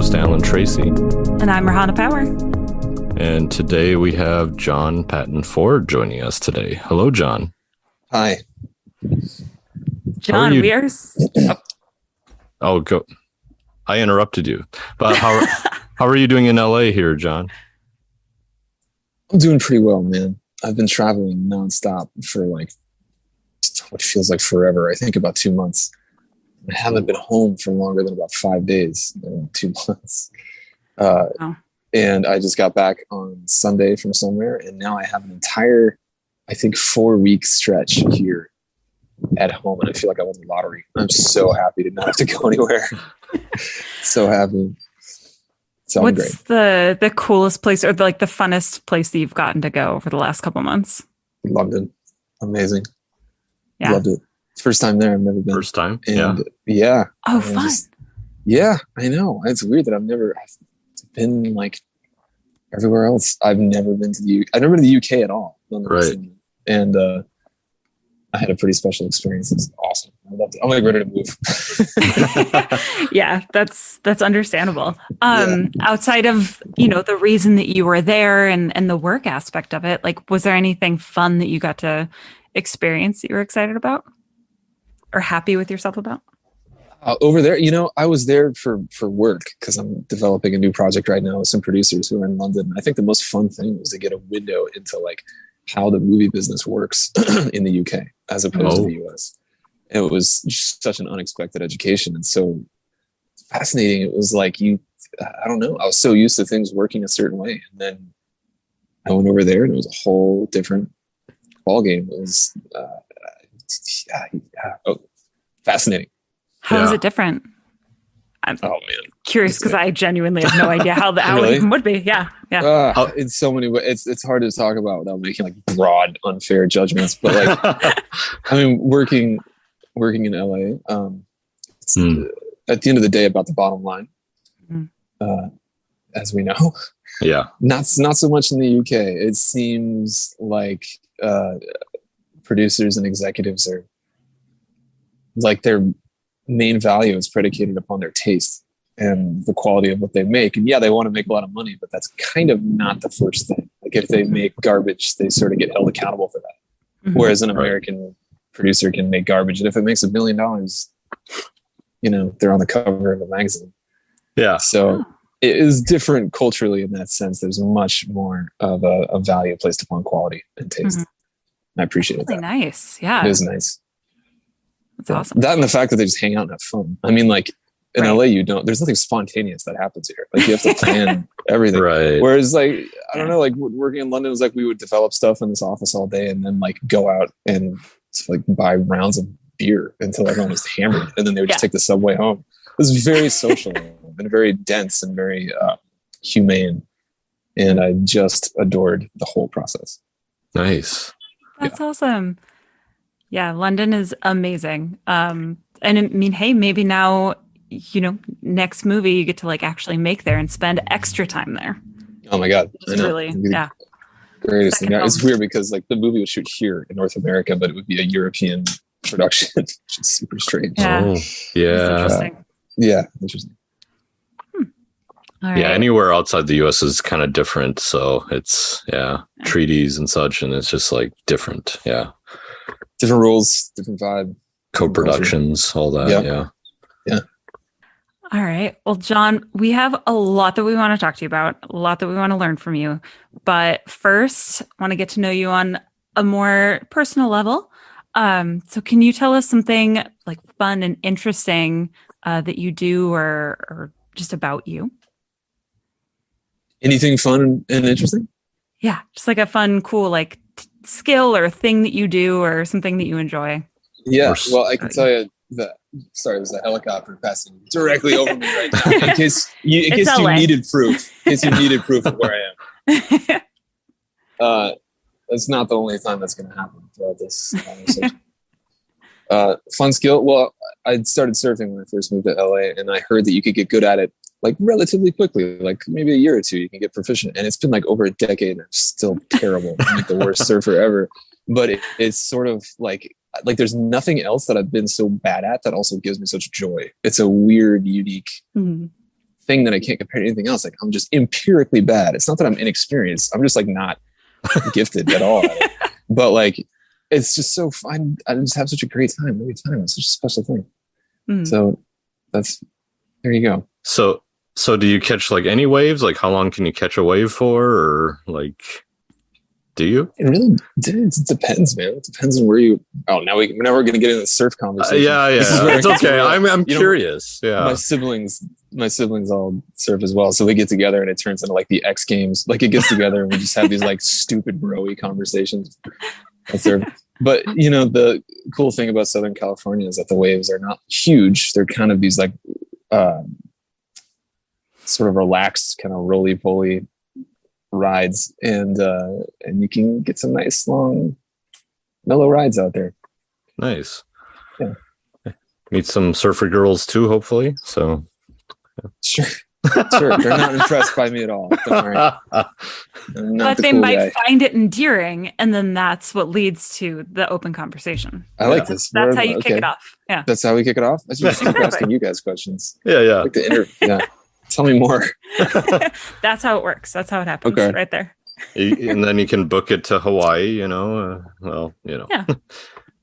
host, Alan Tracy. And I'm Rahana Power. And today we have John Patton Ford joining us today. Hello, John. Hi. John, we are... Oh, go. I interrupted you. But how are you doing in LA here, John? I'm doing pretty well, man. I've been traveling nonstop for like what feels like forever. I think about 2 months. I haven't been home for longer than about 5 days in 2 months. And I just got back on Sunday from somewhere, and now I have an entire, I think, 4-week stretch here at home, and I feel like I won the lottery. I'm so happy to not have to go anywhere. So happy. So what's the coolest place or the funnest place that you've gotten to go over the last couple months? London. Amazing. Yeah. Loved it. First time there. I've never been. First time? And yeah. Oh, fun. I know. It's weird that I've been like everywhere else. I've never been to the I've never been to the UK at all. Right. And I had a pretty special experience. It's awesome. I loved it. I'm like ready to move. Yeah, that's understandable. Outside of, the reason that you were there and the work aspect of it, was there anything fun that you got to experience that you were excited about or happy with yourself about? Over there, I was there for work because I'm developing a new project right now with some producers who are in London. I think the most fun thing was to get a window into how the movie business works in the UK as opposed to the US. And it was just such an unexpected education and so fascinating. It was I don't know, I was so used to things working a certain way, and then I went over there and it was a whole different ball game. It was fascinating. How is it different? I'm curious because I genuinely have no idea how really? It even would be. Yeah. In so many ways, it's hard to talk about without making broad, unfair judgments. But working in LA, it's at the end of the day about the bottom line, as we know. Yeah. Not so much in the UK. It seems like producers and executives are their main value is predicated upon their taste and the quality of what they make. And they want to make a lot of money, but that's kind of not the first thing. If they make garbage, they sort of get held accountable for that. Mm-hmm. Whereas an American producer can make garbage. And if it makes $1 million, they're on the cover of a magazine. Yeah. So it is different culturally in that sense. There's much more of a value placed upon quality and taste. Mm-hmm. I appreciate really that. Nice. Yeah. It is nice. That's awesome. That and the fact that they just hang out and have fun. I mean, in LA, there's nothing spontaneous that happens here. You have to plan everything. Right. Whereas I don't know, working in London was we would develop stuff in this office all day and then go out and buy rounds of beer until everyone was hammered. And then they would just take the subway home. It was very social and very dense and very humane. And I just adored the whole process. Nice. That's awesome. Yeah, London is amazing. And I mean, hey, maybe now, next movie you get to actually make there and spend extra time there. Oh my God. I know. Really, yeah. Greatest thing. It's weird because the movie would shoot here in North America, but it would be a European production, which is super strange. Yeah. Oh, yeah. Interesting. Interesting. All right. Yeah, anywhere outside the US is kind of different. So it's, treaties and such, and it's just different. Yeah. Different rules, different vibe. Co-productions, all that. Yeah. All right. Well, John, we have a lot that we want to talk to you about, a lot that we want to learn from you. But first, I want to get to know you on a more personal level. So can you tell us something fun and interesting that you do or just about you? Anything fun and interesting? Yeah. Just a fun, cool, skill or thing that you do or something that you enjoy. Yeah. Well, I can tell you that. Sorry, there's a helicopter passing directly over me right now. In case you needed proof. In case you needed proof of where I am. That's not the only time that's going to happen throughout this conversation. Fun skill. Well, I started surfing when I first moved to LA, and I heard that you could get good at it relatively quickly, maybe a year or two, you can get proficient. And it's been over a decade, and I'm still terrible. I'm the worst surfer ever. But it's sort of there's nothing else that I've been so bad at that also gives me such joy. It's a weird, unique thing thing that I can't compare to anything else. Like I'm just empirically bad. It's not that I'm inexperienced. I'm just like not gifted at all at it. But like, it's just so fun. I just have such a great time every time. It's such a special thing. So there you go. So do you catch like any waves? Like how long can you catch a wave for, or like, do you? It really depends, man. It depends on where you. Oh, now we're going to get into the surf conversation. Yeah. It's okay. I'm curious. Yeah. My siblings all surf as well, so we get together and it turns into like the X Games. Like it gets together and we just have these like stupid bro-y conversations. But you know, the cool thing about Southern California is that the waves are not huge. They're kind of these like sort of relaxed, kind of roly-poly rides, and you can get some nice long mellow rides out there. Nice. Yeah. Meet some surfer girls too, hopefully. So sure. They're not impressed by me at all. Don't worry. But they might find it endearing, and then that's what leads to the open conversation. I like this. That's how you kick it off. Yeah. That's how we kick it off. I should just keep asking you guys questions. Yeah. Like the Tell me more. That's how it works. That's how it happens. Okay. Right there. And then you can book it to Hawaii,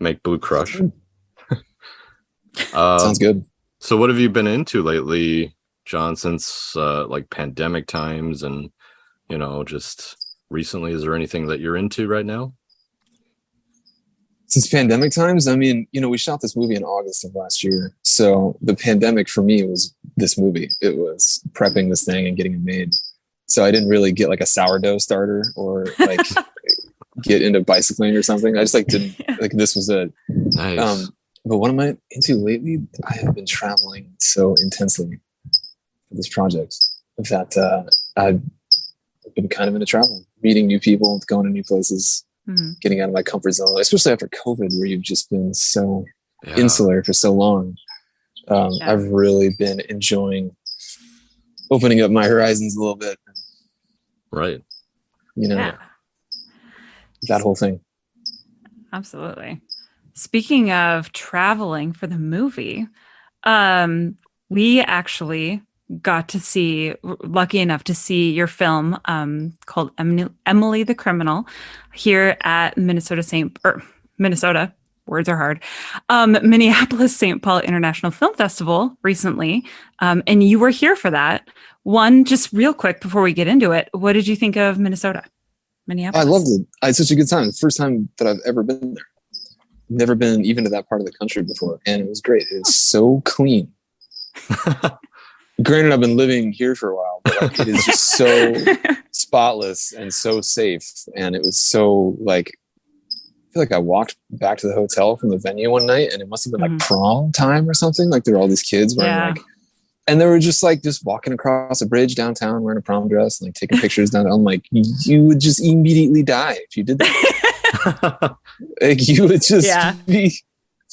make Blue Crush. Sounds good. So what have you been into lately, John, since like pandemic times and, just recently? Is there anything that you're into right now? Since pandemic times, I mean, we shot this movie in August of last year. So the pandemic for me was this movie. It was prepping this thing and getting it made. So I didn't really get like a sourdough starter or like get into bicycling or something. I just like didn't like this was it. Nice. But what am I into lately? I have been traveling so intensely for this project that I've been kind of into traveling, meeting new people, going to new places. Getting out of my comfort zone, especially after COVID, where you've just been so insular for so long. I've really been enjoying opening up my horizons a little bit. Right. That whole thing. Absolutely. Speaking of traveling for the movie, we actually got to see, lucky enough to see your film called Emily the Criminal here at Minnesota, words are hard, Minneapolis St. Paul International Film Festival recently. And you were here for that. One, just real quick before we get into it, what did you think of Minnesota? Minneapolis? I loved it. I had such a good time. The first time that I've ever been there. Never been even to that part of the country before. And it was great. It was so clean. Granted, I've been living here for a while, but like, it is just so spotless and so safe. And it was so like, I feel like I walked back to the hotel from the venue one night and it must have been like prom time or something. Like there were all these kids wearing and they were just like, just walking across a bridge downtown wearing a prom dress and like taking pictures down. I'm like, you would just immediately die if you did that. Like you would just be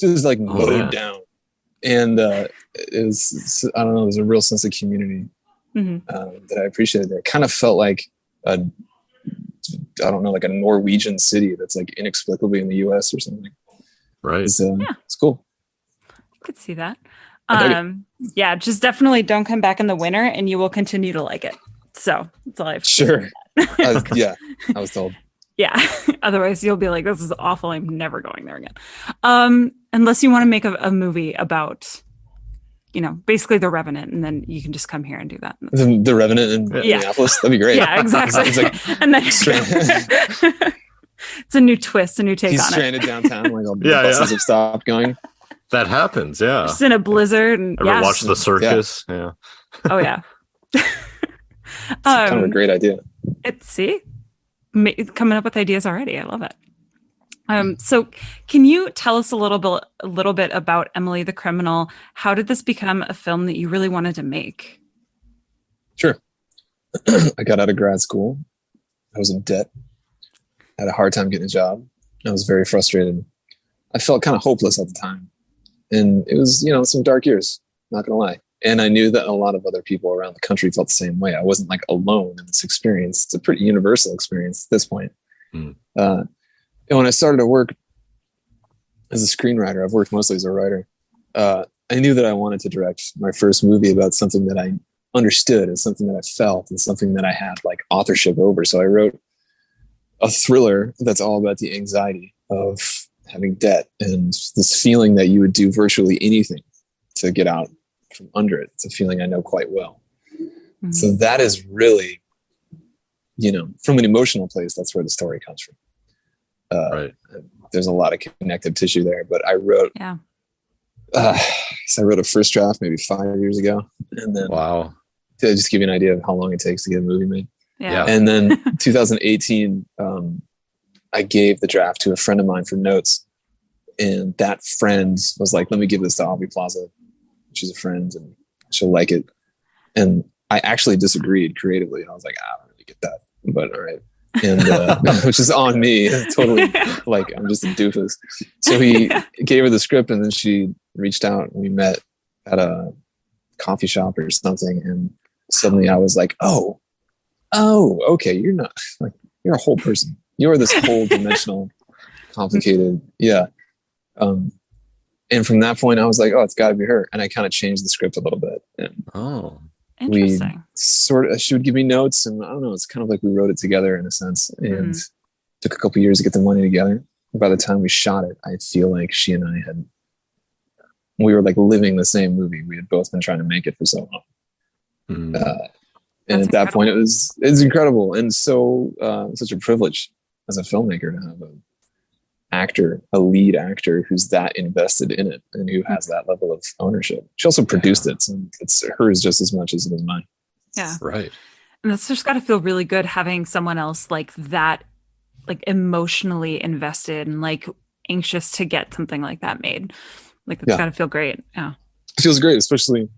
just like mowed down. And it was, I don't know, there's a real sense of community that I appreciated there. It kind of felt like like a Norwegian city that's like inexplicably in the US or something. Right. It's cool. I could see that. Just definitely don't come back in the winter and you will continue to like it. So that's all I've Sure. I was told. Yeah. Otherwise you'll be like, this is awful. I'm never going there again. Unless you want to make a movie about, basically The Revenant, and then you can just come here and do that. The Revenant in Minneapolis? That'd be great. Yeah, exactly. And then it's a new twist, a new take on it. He's stranded downtown, like all the buses have stopped going. That happens, yeah. Just in a blizzard. And watch the circus. Yeah. Oh, yeah. It's kind of a great idea. Coming up with ideas already. I love it. So can you tell us a little bit about Emily the Criminal? How did this become a film that you really wanted to make? Sure. I got out of grad school. I was in debt. I had a hard time getting a job. I was very frustrated. I felt kind of hopeless at the time. And it was, some dark years, not going to lie. And I knew that a lot of other people around the country felt the same way. I wasn't like alone in this experience. It's a pretty universal experience at this point. And when I started to work as a screenwriter, I've worked mostly as a writer. I knew that I wanted to direct my first movie about something that I understood and something that I felt and something that I had like authorship over. So I wrote a thriller that's all about the anxiety of having debt and this feeling that you would do virtually anything to get out from under it. It's a feeling I know quite well. Mm-hmm. So that is really, from an emotional place, that's where the story comes from. Right. There's a lot of connective tissue there, but I wrote, so I wrote a first draft maybe 5 years ago. And then wow, to just give you an idea of how long it takes to get a movie made. Yeah. And then 2018, I gave the draft to a friend of mine for notes. And that friend was like, let me give this to Aubrey Plaza. She's a friend and she'll like it. And I actually disagreed creatively. I was like, I don't really get that, but all right. And which is on me. Totally like, I'm just a doofus. So he gave her the script and then she reached out and we met at a coffee shop or something. And suddenly I was like, oh, okay. You're not like, you're a whole person. You're this whole dimensional, complicated. Yeah. And from that point I was like, oh, it's gotta be her. And I kind of changed the script a little bit. And interesting. She would give me notes and I don't know, it's kind of like we wrote it together in a sense, and took a couple years to get the money together. By the time we shot it, I feel like she and I we were like living the same movie. We had both been trying to make it for so long. And at that point it's incredible. And so, such a privilege as a filmmaker to have a lead actor who's that invested in it and who has that level of ownership. She also produced it, so it's hers just as much as it is mine. Yeah. Right. And that's just got to feel really good having someone else like that, like emotionally invested and like anxious to get something like that made. Like it's got to feel great. Yeah. It feels great, especially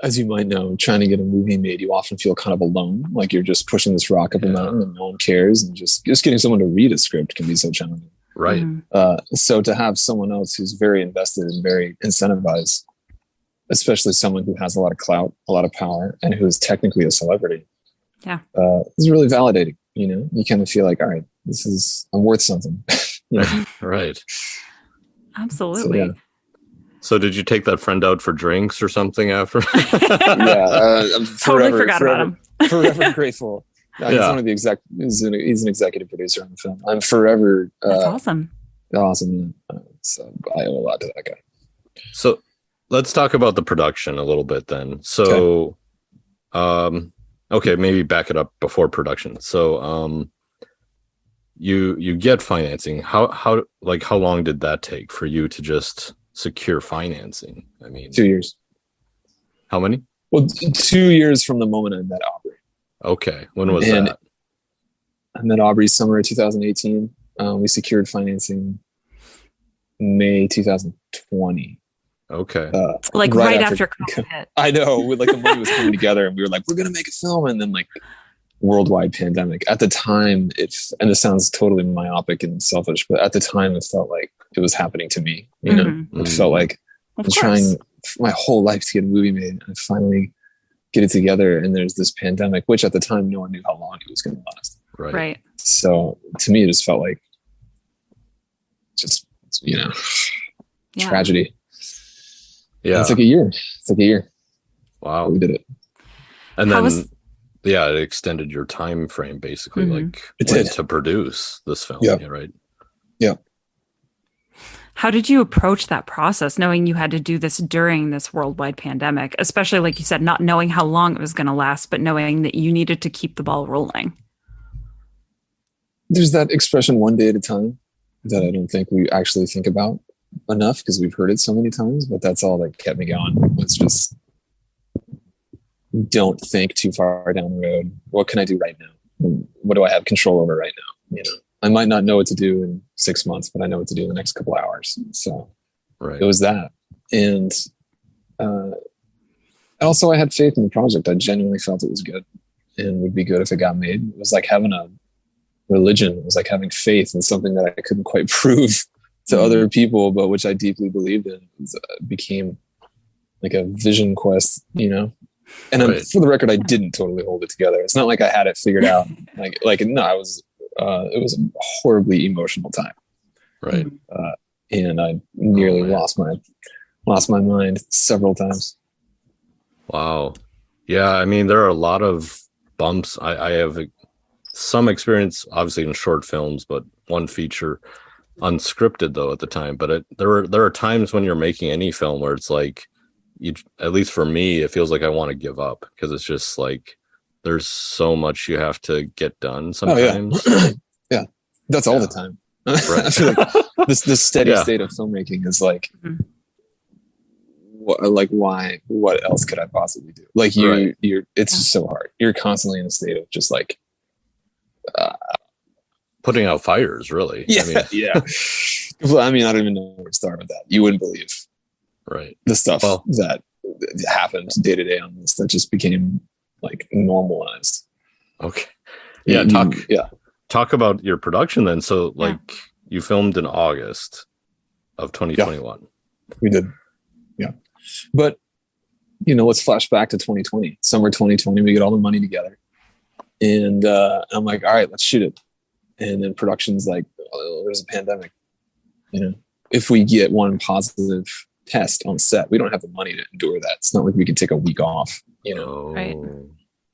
as you might know, trying to get a movie made, you often feel kind of alone. Like you're just pushing this rock up a mountain and no one cares. And just getting someone to read a script can be so challenging. Right. So to have someone else who's very invested and very incentivized, especially someone who has a lot of clout, a lot of power, and who is technically a celebrity, is really validating. You kind of feel like, all right, I'm worth something. Right. Absolutely. So did you take that friend out for drinks or something after? I'm totally forgot about him. Forever grateful. He's one of the he's an executive producer on the film. I'm forever. That's awesome. Awesome. So I owe a lot to that guy. So let's talk about the production a little bit then. So, okay, maybe back it up before production. So, you get financing. How long did that take for you to just secure financing? I mean, 2 years. How many? Well, 2 years from the moment I met Aubrey. Okay. When was that? I met Aubrey summer of 2018. We secured financing May 2020. Okay. Right after COVID hit. I know. The money was coming together and we were like, we're going to make a film. And then worldwide pandemic. At the time, and this sounds totally myopic and selfish, but at the time it felt like it was happening to me. It felt like I'm trying my whole life to get a movie made and I finally get it together, and there's this pandemic, which at the time no one knew how long it was going to last. Right. So to me, it just felt like tragedy. Yeah. It's like a year. Wow. We did it. And then it extended your time frame basically, to produce this film. Yeah. Right. Yeah. How did you approach that process, knowing you had to do this during this worldwide pandemic, especially like you said, not knowing how long it was going to last, but knowing that you needed to keep the ball rolling? There's that expression, one day at a time, that I don't think we actually think about enough because we've heard it so many times, but that's all that kept me going. It's just, don't think too far down the road. What can I do right now? What do I have control over right now? I might not know what to do in 6 months, but I know what to do in the next couple of hours. So it was that. And also I had faith in the project. I genuinely felt it was good and would be good if it got made. It was like having a religion. It was like having faith in something that I couldn't quite prove to other people, but which I deeply believed in. It became like a vision quest, And for the record, I didn't totally hold it together. It's not like I had it figured out. It was a horribly emotional time. Right. And I nearly lost my mind several times. Wow. Yeah, I mean, there are a lot of bumps. I have some experience, obviously, in short films, but one feature, unscripted though at the time. But there are times when you're making any film where it's like, at least for me, it feels like I want to give up because it's just like there's so much you have to get done sometimes. Oh, yeah. Yeah, that's all the time. Right. I feel like this steady state of filmmaking is like, what else could I possibly do? Like it's just so hard. You're constantly in a state of just like putting out fires, really. Yeah, Well, I mean, I don't even know where to start with that. You wouldn't believe the stuff that happened day to day on this that just became like normalized. Okay. Yeah. Talk about your production then. So you filmed in August of 2021. Yeah, we did. Yeah. But, let's flash back to 2020. Summer 2020, we get all the money together. And I'm like, all right, let's shoot it. And then production's like, there's a pandemic. If we get one positive test on set, we don't have the money to endure that. It's not like we can take a week off, Right.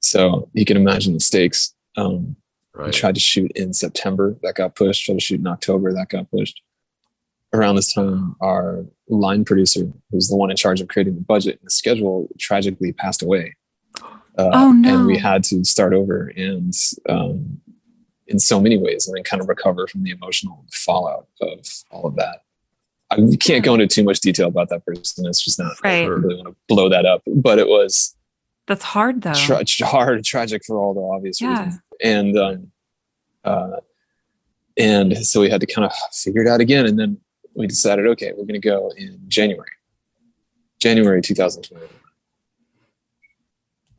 So you can imagine the stakes. We tried to shoot in September, that got pushed. Tried to shoot in October, that got pushed. Around this time, our line producer, who's the one in charge of creating the budget and the schedule, tragically passed away. And we had to start over and in so many ways, and then kind of recover from the emotional fallout of all of that. I can't go into too much detail about that person. It's just not, I really want to blow that up, but it was. That's hard though. Tragic for all the obvious reasons. And so we had to kind of figure it out again. And then we decided, okay, we're going to go in January 2021.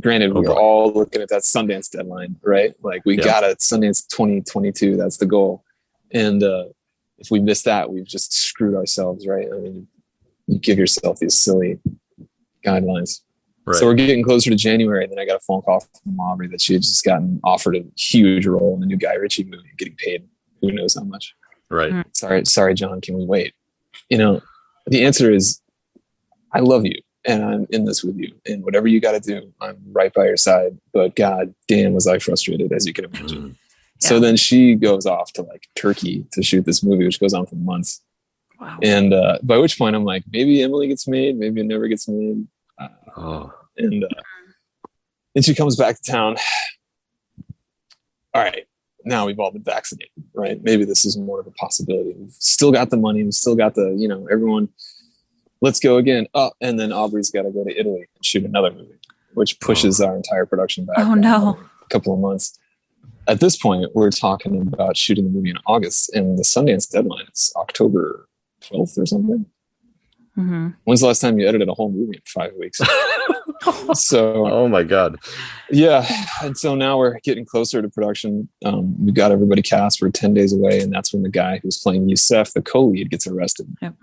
Granted, we were all looking at that Sundance deadline, right? Like we got it, Sundance 2022. That's the goal. And if we miss that, we've just screwed ourselves, right? I mean, you give yourself these silly guidelines. Right. So we're getting closer to January, and then I got a phone call from Aubrey that she had just gotten offered a huge role in the new Guy Ritchie movie, getting paid who knows how much. Right. Sorry, John, can we wait? The answer is, I love you, and I'm in this with you, and whatever you got to do, I'm right by your side. But God damn, was I frustrated, as you can imagine. So then she goes off to like Turkey to shoot this movie, which goes on for months. Wow. And by which point I'm like, maybe Emily gets made, maybe it never gets made. And she comes back to town. All right, now we've all been vaccinated, right? Maybe this is more of a possibility. We've still got the money. We've still got the, everyone, let's go again. Oh, and then Aubrey's got to go to Italy and shoot another movie, which pushes our entire production back a couple of months. At this point, we're talking about shooting the movie in August, and the Sundance deadline is October 12th or something. Mm-hmm. When's the last time you edited a whole movie in 5 weeks? So, oh my God. Yeah. And so now we're getting closer to production. We've got everybody cast. We're 10 days away. And that's when the guy who's playing Youssef, the co-lead, gets arrested. Yep.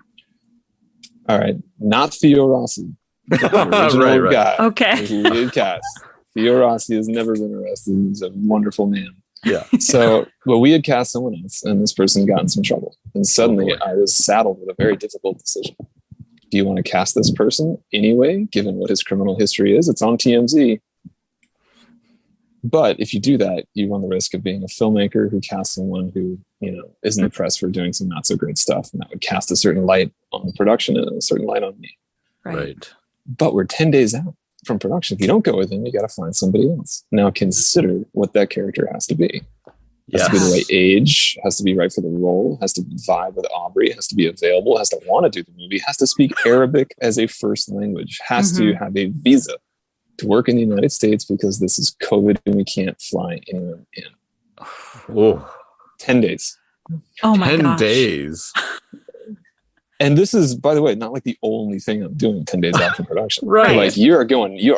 All right. Not Theo Rossi. The original guy. Okay. Who we did cast. Theo Rossi has never been arrested. He's a wonderful man. Yeah. So, but we had cast someone else, and this person got in some trouble. And suddenly I was saddled with a very difficult decision. Do you want to cast this person anyway, given what his criminal history is? It's on TMZ. But if you do that, you run the risk of being a filmmaker who casts someone who, is in the press for doing some not so great stuff. And that would cast a certain light on the production and a certain light on me. Right. But we're 10 days out from production. If you don't go with him, you got to find somebody else. Now consider what that character has to be. Has to be the right age, has to be right for the role, has to vibe with Aubrey, has to be available, has to want to do the movie, has to speak Arabic as a first language, has to have a visa to work in the United States because this is COVID and we can't fly anyone in. Oh. 10 days. Oh my 10 gosh. days. And this is, by the way, not like the only thing I'm doing 10 days out from production. Right. Like you're already going. You're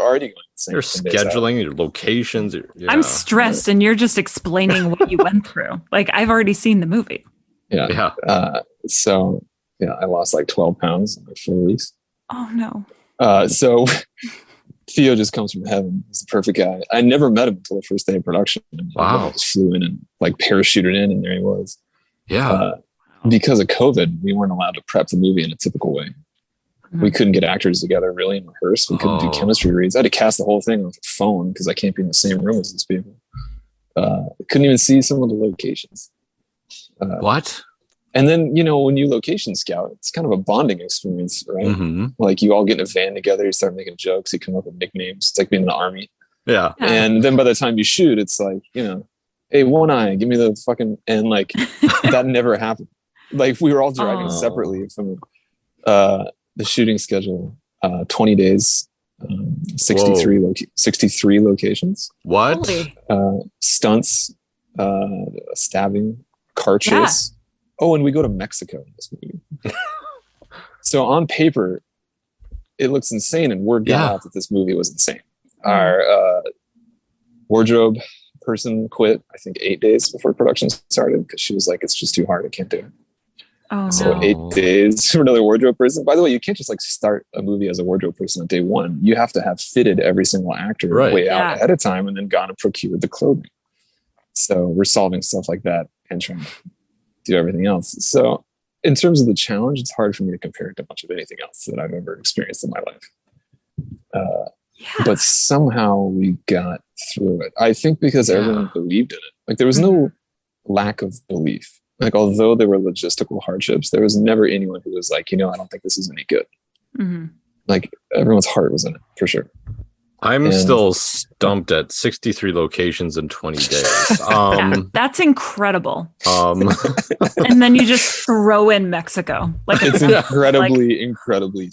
scheduling your locations. I'm stressed and you're just explaining what you went through. Like I've already seen the movie. Yeah. So I lost like 12 pounds in like 4 weeks. Oh no. So Theo just comes from heaven. He's the perfect guy. I never met him until the first day of production. Wow. I just flew in and like parachuted in and there he was. Yeah. Because of COVID, we weren't allowed to prep the movie in a typical way. We couldn't get actors together really and rehearse. We couldn't do chemistry reads. I had to cast the whole thing off the phone because I can't be in the same room as these people. Couldn't even see some of the locations. What? And then, when you location scout, it's kind of a bonding experience, right? Mm-hmm. Like you all get in a van together, you start making jokes, you come up with nicknames. It's like being in the army. Yeah. And then by the time you shoot, it's like, hey, One Eye, give me the fucking, and like that never happened. Like we were all driving separately from the shooting schedule, 20 days, 63 locations. What? Stunts, stabbing, car chase. Yeah. Oh, and we go to Mexico in this movie. So on paper, it looks insane, and word got out that this movie was insane. Our wardrobe person quit, I think, 8 days before production started because she was like, "It's just too hard. I can't do it." Oh, so no. 8 days for another wardrobe person. By the way, you can't just like start a movie as a wardrobe person on day one. You have to have fitted every single actor way out ahead of time, and then gone and procured the clothing. So we're solving stuff like that and trying to do everything else. So in terms of the challenge, it's hard for me to compare it to much of anything else that I've ever experienced in my life. But somehow we got through it. I think because everyone believed in it. Like there was no lack of belief. Like although there were logistical hardships, there was never anyone who was like, I don't think this is any good. Mm-hmm. Like everyone's heart was in it for sure. I'm still stumped at 63 locations in 20 days. That's incredible. And then you just throw in Mexico. Like it's incredibly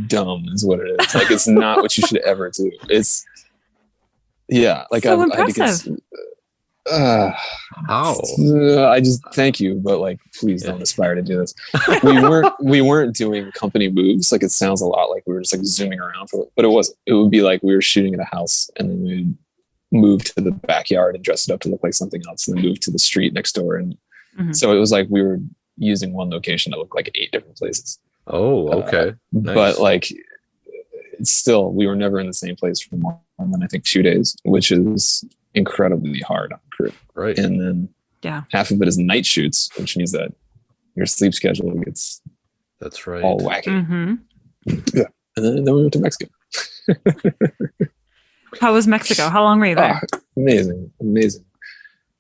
dumb is what it is. Like it's not what you should ever do. It's like so impressive. How? I just thank you, but like, please don't aspire to do this. We weren't doing company moves. Like it sounds a lot like we were just like zooming around for it, but it wasn't. It would be like we were shooting at a house and then we'd move to the backyard and dress it up to look like something else, and then move to the street next door. And so it was like we were using one location to look like 8 different places. Oh, okay. Nice. But like, still, we were never in the same place for more than I think 2 days, which is incredibly hard on crew. Right. And then half of it is night shoots, which means that your sleep schedule gets all wacky. Mm-hmm. Yeah. And then we went to Mexico. How was Mexico? How long were you there? Amazing.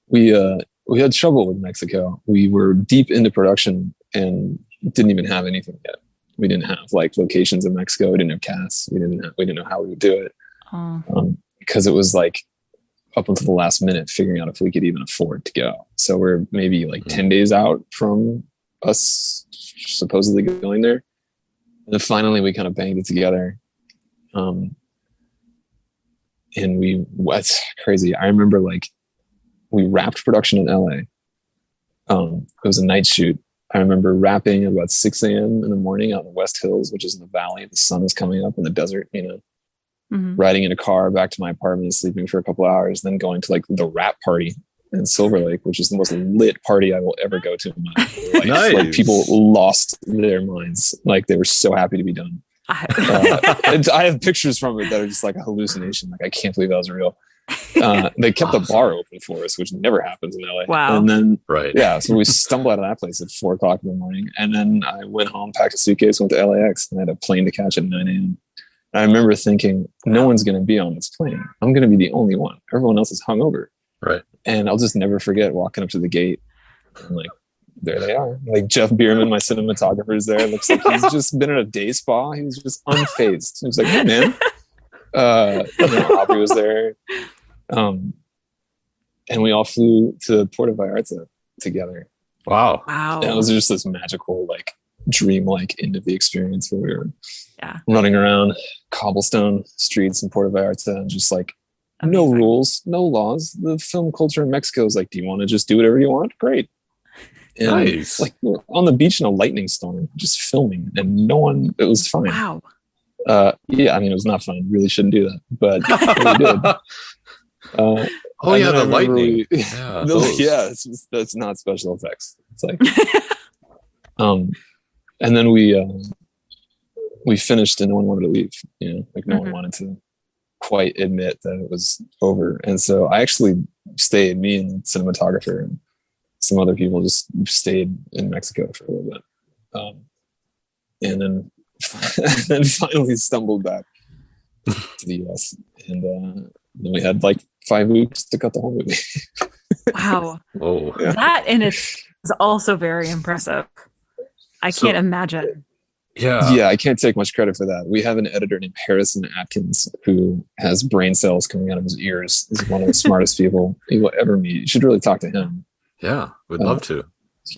We had trouble with Mexico. We were deep into production and didn't even have anything yet. We didn't have like locations in Mexico. We didn't have casts. We didn't know how we would do it. Because it was like up until the last minute figuring out if we could even afford to go. So we're maybe like 10 days out from us supposedly going there. And then finally we kind of banged it together. And what's crazy. I remember like we wrapped production in LA. It was a night shoot. I remember wrapping at about 6 a.m. in the morning out in the West Hills, which is in the valley. The sun is coming up in the desert, riding in a car back to my apartment, sleeping for a couple hours, then going to like the wrap party in Silver Lake, which is the most lit party I will ever go to in my life. Nice. Like people lost their minds. Like they were so happy to be done. And I have pictures from it that are just like a hallucination. Like I can't believe that was real. They kept the bar open for us, which never happens in LA. Wow. And then, yeah, so we stumbled out of that place at 4:00 in the morning. And then I went home, packed a suitcase, went to LAX, and I had a plane to catch at 9 a.m. And I remember thinking, no one's going to be on this plane. I'm going to be the only one. Everyone else is hungover. Right. And I'll just never forget walking up to the gate. And like, there they are. Like Jeff Bierman, my cinematographer, is there. Looks like he's just been at a day spa. He was just unfazed. He was like, hey, man. Aubrey was there. And we all flew to Puerto Vallarta together. Wow. And it was just this magical, like, dream-like end of the experience where we were running around cobblestone streets in Puerto Vallarta and just like no rules, no laws. The film culture in Mexico is like, do you want to just do whatever you want? Great. And nice. Like we're on the beach in a lightning storm, just filming, and no one. It was fine. Wow. Yeah, I mean, it was not fine. Really shouldn't do that, but we did. The lightning. That's not special effects. It's like, and then we finished, and no one wanted to leave. Like no one wanted to quite admit that it was over, and so I actually stayed. Me and the cinematographer and some other people just stayed in Mexico for a little bit, and then then finally stumbled back to the US. And then we had like 5 weeks to cut the whole movie. Wow. Whoa. Yeah. That in it is also very impressive. I can't imagine. Yeah, I can't take much credit for that. We have an editor named Harrison Atkins who has brain cells coming out of his ears. He's one of the smartest people you will ever meet. You should really talk to him. Yeah, we'd love to.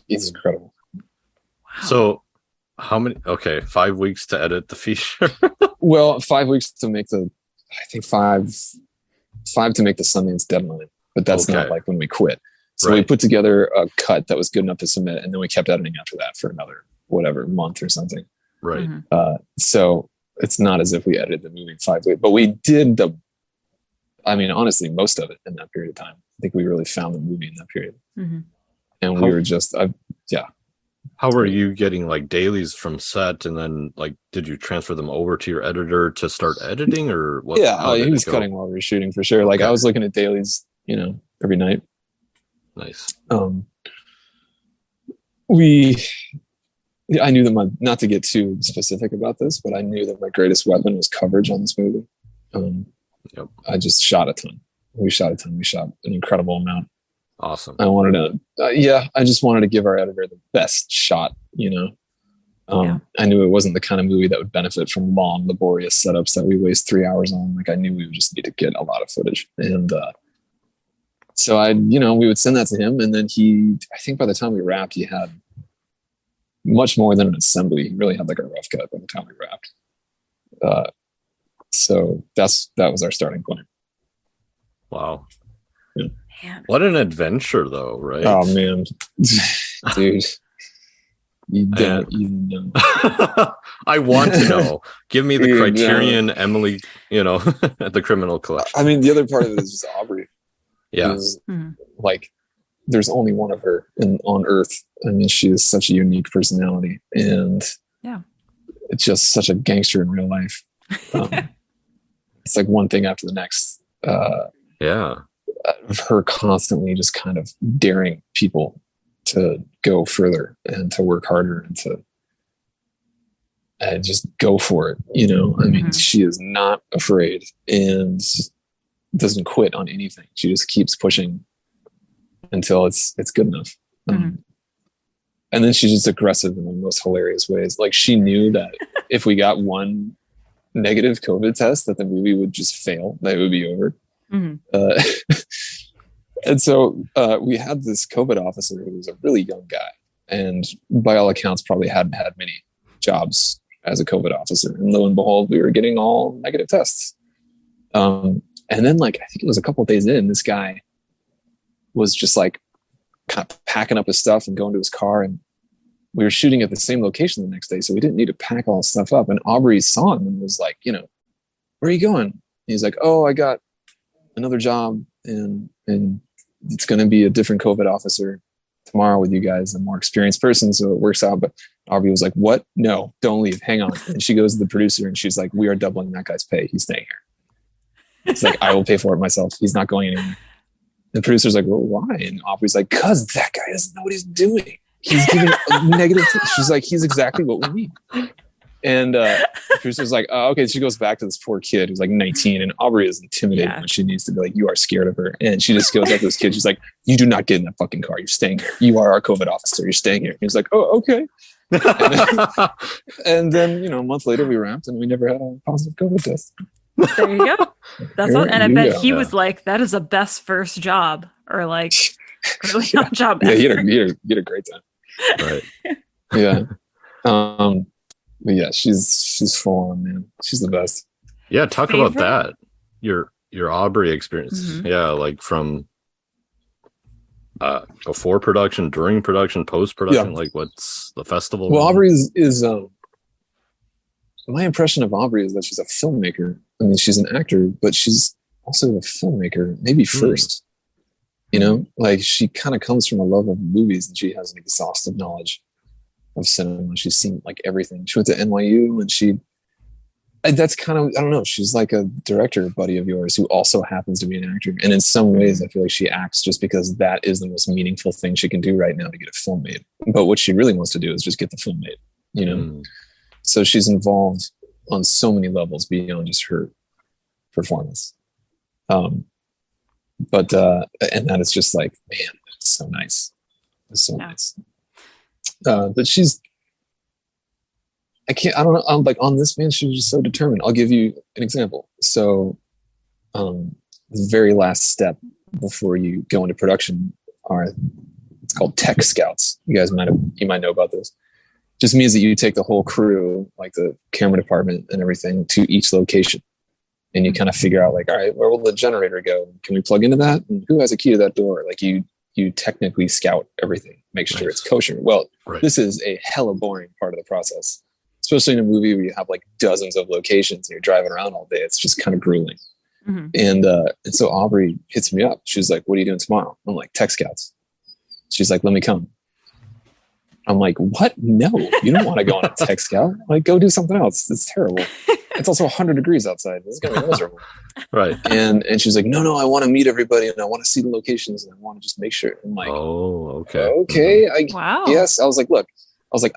He's incredible. Wow. So how many? Okay, 5 weeks to edit the feature. Well, 5 weeks to make I think five to make the Sundance deadline, but that's not like when we quit. So we put together a cut that was good enough to submit, and then we kept editing after that for another month or something. Right. So it's not as if we edited the movie in 5 weeks, but we did honestly, most of it in that period of time. I think we really found the movie in that period. And we were just, How were you getting like dailies from set, and then like did you transfer them over to your editor to start editing, or what? Yeah, he was cutting while we were shooting for sure. Like I was looking at dailies, every night. Nice. I knew that not to get too specific about this, but I knew that my greatest weapon was coverage on this movie. I just shot a ton. We shot an incredible amount. Awesome. I wanted to, I just wanted to give our editor the best shot, I knew it wasn't the kind of movie that would benefit from long, laborious setups that we waste 3 hours on. Like I knew we would just need to get a lot of footage. And so we would send that to him. And then I think by the time we wrapped, he had much more than an assembly. He really had like a rough cut by the time we wrapped. So that was our starting point. Wow. Yeah. Man. What an adventure though, right? Oh man. Dude. You don't even know. I want to know. Give me the Criterion Emily, at the Criminal Collection. I mean, the other part of it is just Aubrey. Yeah. Like there's only one of her on Earth. I mean, she is such a unique personality, and it's just such a gangster in real life. It's like one thing after the next. Her constantly just kind of daring people to go further and to work harder and to just go for it. I mean, she is not afraid and doesn't quit on anything. She just keeps pushing until it's good enough. And then she's just aggressive in the most hilarious ways. Like she knew that if we got one negative COVID test, that the movie would just fail, that it would be over. And so we had this COVID officer who was a really young guy, and by all accounts probably hadn't had many jobs as a COVID officer. And lo and behold, we were getting all negative tests. And then I think it was a couple of days in, this guy was just like kind of packing up his stuff and going to his car, and we were shooting at the same location the next day, so we didn't need to pack all his stuff up. And Aubrey saw him and was like, where are you going? And he's like, oh, I got another job, and it's going to be a different COVID officer tomorrow with you guys, a more experienced person, so it works out. But Aubrey was like, what? No, don't leave, hang on. And she goes to the producer and she's like, we are doubling that guy's pay, he's staying here. It's like, I will pay for it myself, he's not going anywhere. And the producer's like, well, why? And Aubrey's like, because that guy doesn't know what he's doing, he's giving negative she's like, he's exactly what we need. And the producer's like, oh, okay. She goes back to this poor kid who's like 19, and Aubrey is intimidated when she needs to be like, you are scared of her. And she just goes up to this kid. She's like, you do not get in that fucking car. You're staying here. You are our COVID officer. You're staying here. He's like, oh, okay. And then, a month later we wrapped and we never had a positive COVID test. There you go. That's what, and I bet he was like, that is the best first job, or like really job. Yeah, he had a great time. Right. Yeah. But yeah, she's full on, man. She's the best. Yeah, talk about that. Your Aubrey experience. Yeah, like from before production, during production, post production. Like, what's the festival? Well, Aubrey is my impression of Aubrey is that she's a filmmaker. I mean, she's an actor, but she's also a filmmaker. Maybe first, like she kind of comes from a love of movies, and she has an exhaustive knowledge of cinema. She's seen like everything. She went to NYU, and that's kind of, I don't know, she's like a director buddy of yours who also happens to be an actor. And in some ways I feel like she acts just because that is the most meaningful thing she can do right now to get a film made. But what she really wants to do is just get the film made, So she's involved on so many levels beyond just her performance. But and that is just like, man, it's so nice. It's so nice. But I don't know. I'm like, on this, man, she was just so determined. I'll give you an example. So the very last step before you go into production it's called tech scouts. You might know about this. Just means that you take the whole crew, like the camera department and everything, to each location. And you kind of figure out, like, all right, where will the generator go? Can we plug into that? And who has a key to that door? Like, you technically scout everything, make sure it's kosher. Well, this is a hella boring part of the process, especially in a movie where you have like dozens of locations and you're driving around all day. It's just kind of grueling. And so Aubrey hits me up. She's like, what are you doing tomorrow? I'm like, tech scouts. She's like, let me come. I'm like, what? No, you don't want to go on a tech scout. Like, go do something else. It's terrible. It's also 100 degrees outside. This is going to be miserable. Right. And she's like, no, I want to meet everybody and I want to see the locations and I want to just make sure. I'm like, oh, okay. Okay. Wow. Yes. I was like, look,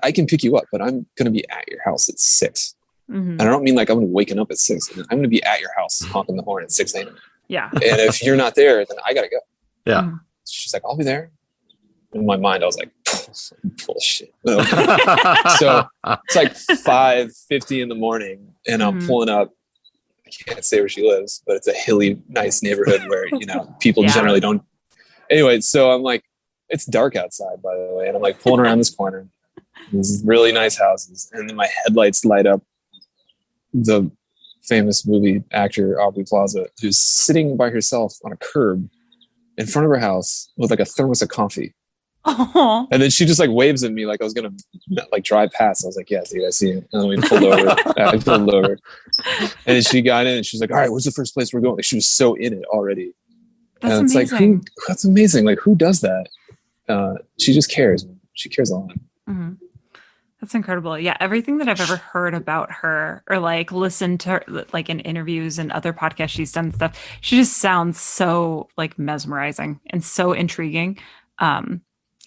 I can pick you up, but I'm going to be at your house at 6. And I don't mean like I'm going to waking up at 6. I'm going to be at your house honking the horn at 6 a.m. Yeah. And if you're not there, then I got to go. Yeah. She's like, I'll be there. In my mind, I was like, bullshit. Okay. So it's like 5:50 in the morning and I'm pulling up. I can't say where she lives, but it's a hilly, nice neighborhood where, people generally don't. Anyway, so I'm like, it's dark outside, by the way. And I'm like pulling around this corner. These really nice houses. And then my headlights light up the famous movie actor, Aubrey Plaza, who's sitting by herself on a curb in front of her house with like a thermos of coffee. Oh. And then she just like waves at me like I was gonna like drive past. I was like, yeah, dude, I see it. And then we pulled over. I pulled over. And then she got in and she's like, all right, where's the first place we're going? Like, she was so in it already. That's and it's amazing. like, that's amazing. Like, who does that? She just cares. She cares a lot. That's incredible. Yeah, everything that I've ever heard about her or like listened to her, like in interviews and other podcasts she's done and stuff, she just sounds so like mesmerizing and so intriguing.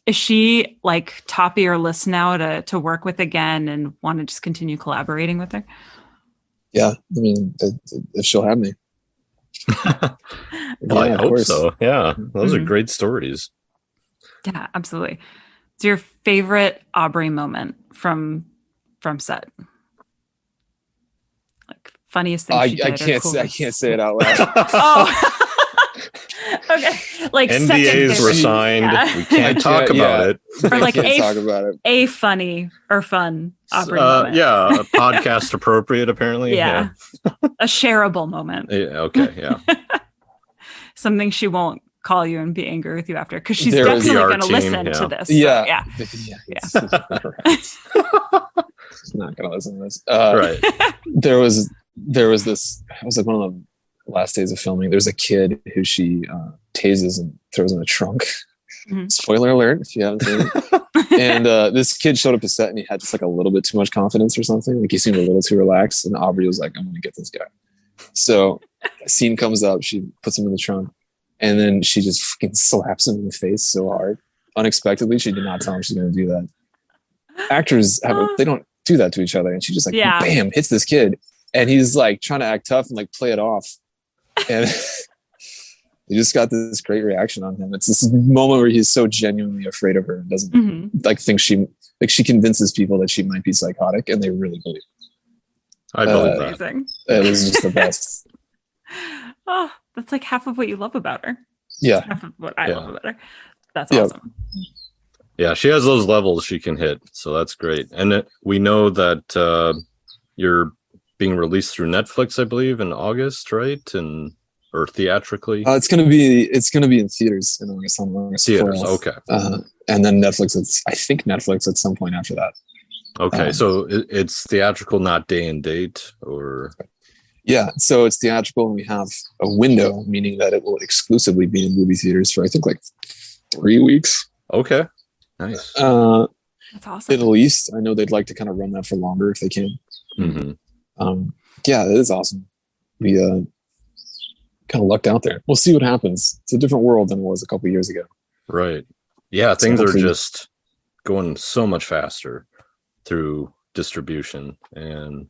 Is she like top of your list now to work with again and want to just continue collaborating with her? Yeah, I mean, if she'll have me. Well, I hope so. Yeah, those are great stories. Yeah, absolutely. It's your favorite Aubrey moment from set? Like funniest thing she did. I can't say it out loud. Oh. Okay, like NDAs were signed. Yeah. We can't talk about it. Or like talk about it. A funny or fun Aubrey moment. Yeah, a podcast appropriate apparently. Yeah. A shareable moment. Yeah, okay, yeah. Something she won't call you and be angry with you after because she's definitely going to listen to this. Yeah. So, She's not going to listen to this. Right. There was this. It was like one of the last days of filming. There's a kid who she tases and throws in the trunk. Spoiler alert if you haven't seen it. And this kid showed up to set and he had just like a little bit too much confidence or something. Like he seemed a little too relaxed. And Aubrey was like, I'm going to get this guy. So a scene comes up. She puts him in the trunk. And then she just fucking slaps him in the face so hard. Unexpectedly, she did not tell him she's going to do that. Actors they don't do that to each other. And she just like, bam, hits this kid. And he's like trying to act tough and like play it off. And he just got this great reaction on him. It's this moment where he's so genuinely afraid of her and doesn't like think she convinces people that she might be psychotic and they really believe it. I believe that. It was just the best. Oh, that's like half of what you love about her. Yeah. Half of what I love about her. That's awesome. Yeah, she has those levels she can hit. So that's great. And we know that you're being released through Netflix, I believe, in August, right? Or theatrically? It's gonna be in theaters in August. Theaters, 12th. Okay. And then Netflix. I think Netflix at some point after that. Okay, so it's theatrical, not day and date, or yeah. So it's theatrical, and we have a window, meaning that it will exclusively be in movie theaters for I think like 3 weeks. Okay, nice. That's awesome. At least I know they'd like to kind of run that for longer if they can. Yeah, it is awesome. We kind of lucked out there. We'll see what happens. It's a different world than it was a couple of years ago. Right. Yeah, things are just going so much faster through distribution, and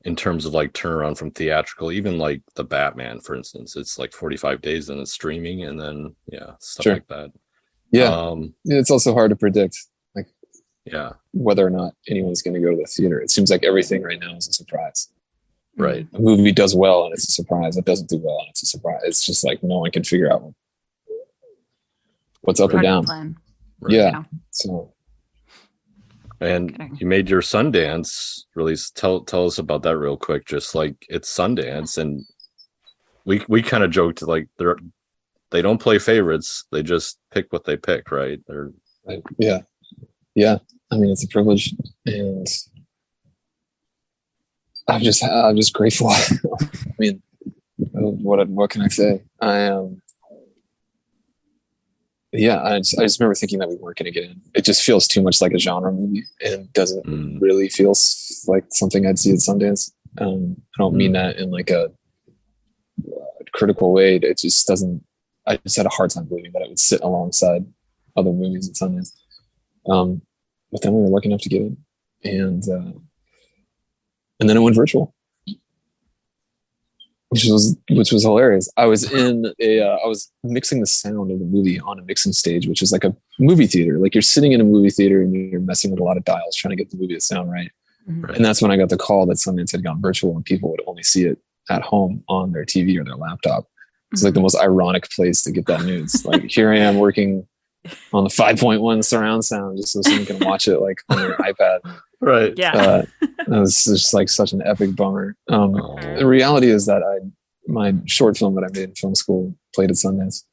in terms of like turnaround from theatrical, even like the Batman, for instance, it's like 45 days and it's streaming, and then stuff like that. It's also hard to predict whether or not anyone's going to go to the theater. It seems like everything right now is a surprise. Right. A movie does well and it's a surprise. It doesn't do well and it's a surprise. It's just like no one can figure out what's up or down. Right. Yeah. So. And you made your Sundance release. Tell us about that real quick. Just like it's Sundance, and we kind of joked like they don't play favorites. They just pick what they pick, right? Yeah. I mean, it's a privilege, and I'm just grateful. I mean, what can I say? I just remember thinking that we weren't going to get in. It just feels too much like a genre movie, and doesn't really feel like something I'd see at Sundance. I don't mean that in like a critical way. It just doesn't. I just had a hard time believing that it would sit alongside other movies at Sundance. But then we were lucky enough to get in, and then it went virtual, which was hilarious. I was I was mixing the sound of the movie on a mixing stage, which is like a movie theater. Like you're sitting in a movie theater and you're messing with a lot of dials trying to get the movie to sound right. Mm-hmm. And that's when I got the call that Sundance had gone virtual and people would only see it at home on their TV or their laptop. It's like the most ironic place to get that news. Like here I am working on the 5.1 surround sound just so someone can watch it like on their iPad. Right. Yeah. It was just like such an epic bummer. The reality is that my short film that I made in film school played at Sundance.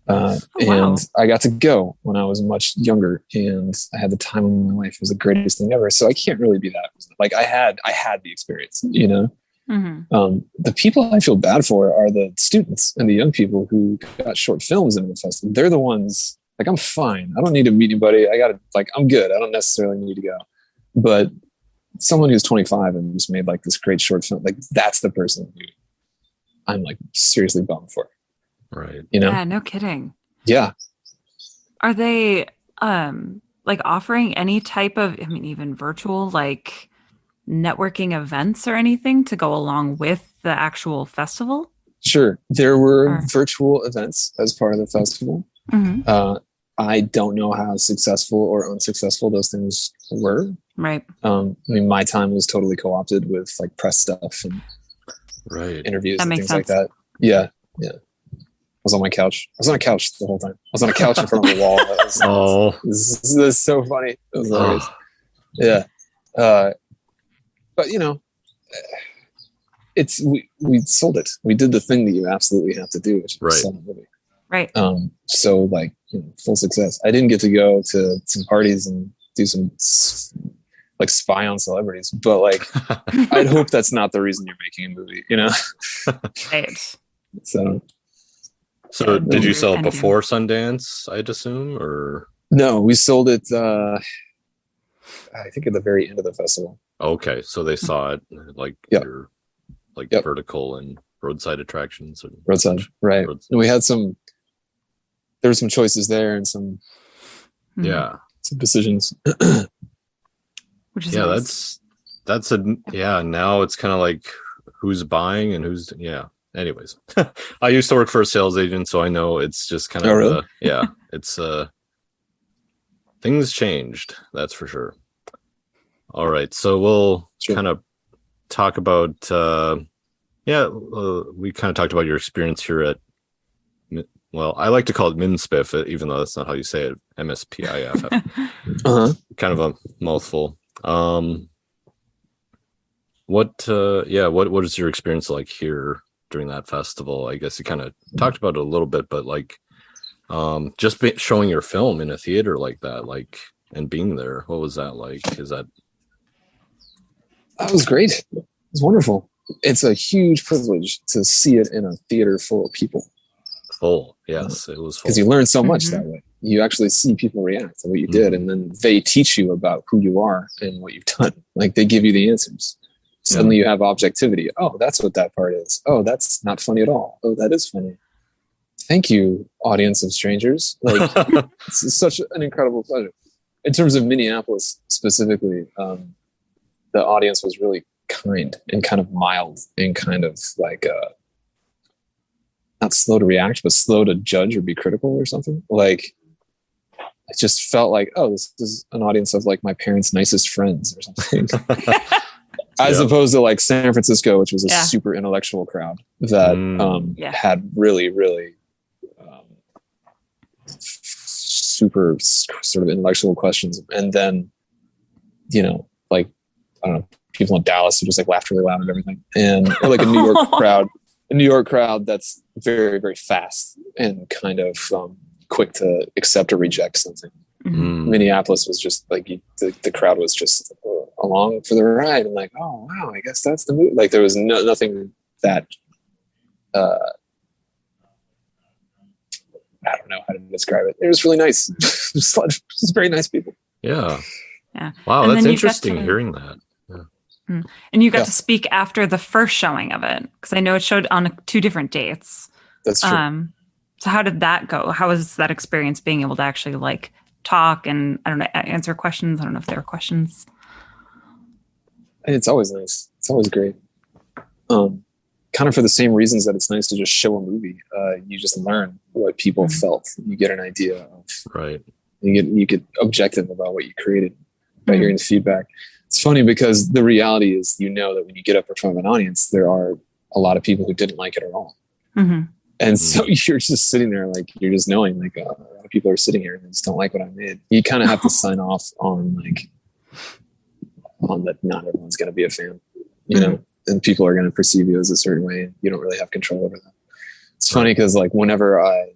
And I got to go when I was much younger, and I had the time of my life. It was the greatest thing ever. So I can't really be that. Like I had the experience, you know? Mm-hmm. The people I feel bad for are the students and the young people who got short films into the festival. They're the ones, like, I'm fine. I don't need to meet anybody. I'm good. I don't necessarily need to go. But someone who's 25 and just made like this great short film, like that's the person who I'm like seriously bummed for. Right. You know? Yeah, no kidding. Yeah. Are they like offering any type of, I mean, even virtual, like networking events or anything to go along with the actual festival? Sure. There were virtual events as part of the festival. Mm-hmm. I don't know how successful or unsuccessful those things were. Right. I mean, my time was totally co-opted with like press stuff and interviews and things like that. Yeah. I was on my couch. I was on a couch the whole time. I was on a couch in front of a wall. This is so funny. It was hilarious. Yeah. But you know, we sold it. We did the thing that you absolutely have to do, which is sell the movie. Right. So like, you know, full success. I didn't get to go to some parties and do some like spy on celebrities, but like, I'd hope that's not the reason you're making a movie, you know? Right. So did you sell it before Sundance, I'd assume, or? No, we sold it, I think at the very end of the festival. Okay. So they saw it like, your, like vertical and roadside attractions. And roadside. Right. And we had there were some choices there and some decisions. Which is now it's kind of like who's buying and who's anyways. I used to work for a sales agent, so I know it's just kind of it's things changed, that's for sure. All right, so we'll kind of talk about we kind of talked about your experience here at, well, I like to call it MSPIFF, even though that's not how you say it. MSPIFF. Kind of a mouthful. What is your experience like here during that festival? I guess you kind of talked about it a little bit, but like, just showing your film in a theater like that, like, and being there, what was that like? That was great. It was wonderful. It's a huge privilege to see it in a theater full of people. Yes, it was full. Because you learn so much that way. You actually see people react to what you did, and then they teach you about who you are and what you've done. Like they give you the answers. Suddenly you have objectivity. Oh, that's what that part is. Oh, that's not funny at all. Oh, that is funny. Thank you, audience of strangers. Like it's such an incredible pleasure. in terms of Minneapolis specifically, the audience was really kind and kind of mild and kind of like not slow to react, but slow to judge or be critical or something. Like, it just felt like, oh, this is an audience of like my parents' nicest friends or something. As opposed to like San Francisco, which was a super intellectual crowd that had really, really super sort of intellectual questions. And then, you know, like, I don't know, people in Dallas who just like laughed really loud at everything. And or like a New York crowd that's very, very fast and kind of quick to accept or reject something. Minneapolis was just like the crowd was just along for the ride. I'm like, oh wow, I guess that's the movie. Like there was nothing that I don't know how to describe it. It was really nice. just very nice people. Yeah. Yeah. Wow, and that's interesting hearing that. Yeah. And you got to speak after the first showing of it, because I know it showed on 2 different dates. That's true. So how did that go? How was that experience being able to actually like talk and, I don't know, answer questions? I don't know if there were questions. It's always nice. It's always great. Kind of for the same reasons that it's nice to just show a movie. You just learn what people felt. You get an idea of, right. You get objective about what you created by hearing the feedback. It's funny because the reality is, you know, that when you get up in front of an audience, there are a lot of people who didn't like it at all. And so you're just sitting there, like, you're just knowing, like, a lot of people are sitting here and just don't like what I made. You kind of have to sign off on that not everyone's going to be a fan, you know, and people are going to perceive you as a certain way, and you don't really have control over that. It's funny because, like, whenever I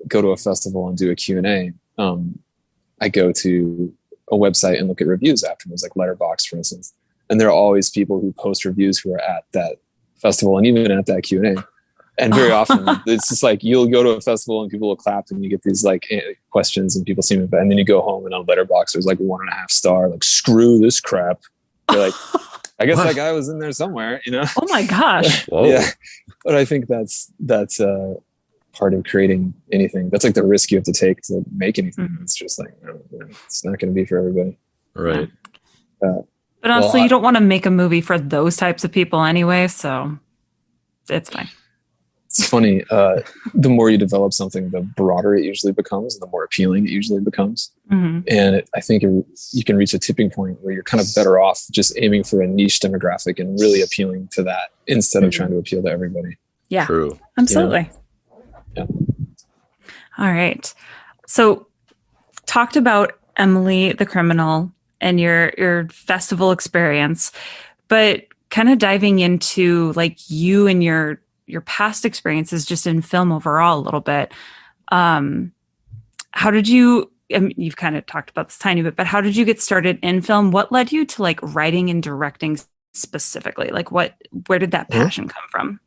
go to a festival and do a Q&A, I go to a website and look at reviews afterwards, like Letterboxd, for instance. And there are always people who post reviews who are at that festival and even at that Q&A. And very often it's just like, you'll go to a festival and people will clap and you get these like questions and people seem to, and then you go home and on Letterboxd there's like 1.5 star, like, screw this crap. You're like, I guess that guy was in there somewhere, you know? Oh my gosh. Whoa. Yeah. But I think that's part of creating anything. That's like the risk you have to take to make anything. It's just like, it's not going to be for everybody. Right. But honestly, you don't want to make a movie for those types of people anyway, so it's fine. It's funny. The more you develop something, the broader it usually becomes, and the more appealing it usually becomes. And I think you can reach a tipping point where you're kind of better off just aiming for a niche demographic and really appealing to that instead of trying to appeal to everybody. Yeah, true. Absolutely. Yeah. All right. So talked about Emily the Criminal and your festival experience, but kind of diving into like you and your past experiences just in film overall a little bit. How did you, I mean, you've kind of talked about this tiny bit, but how did you get started in film? What led you to like writing and directing specifically? Like where did that passion come from?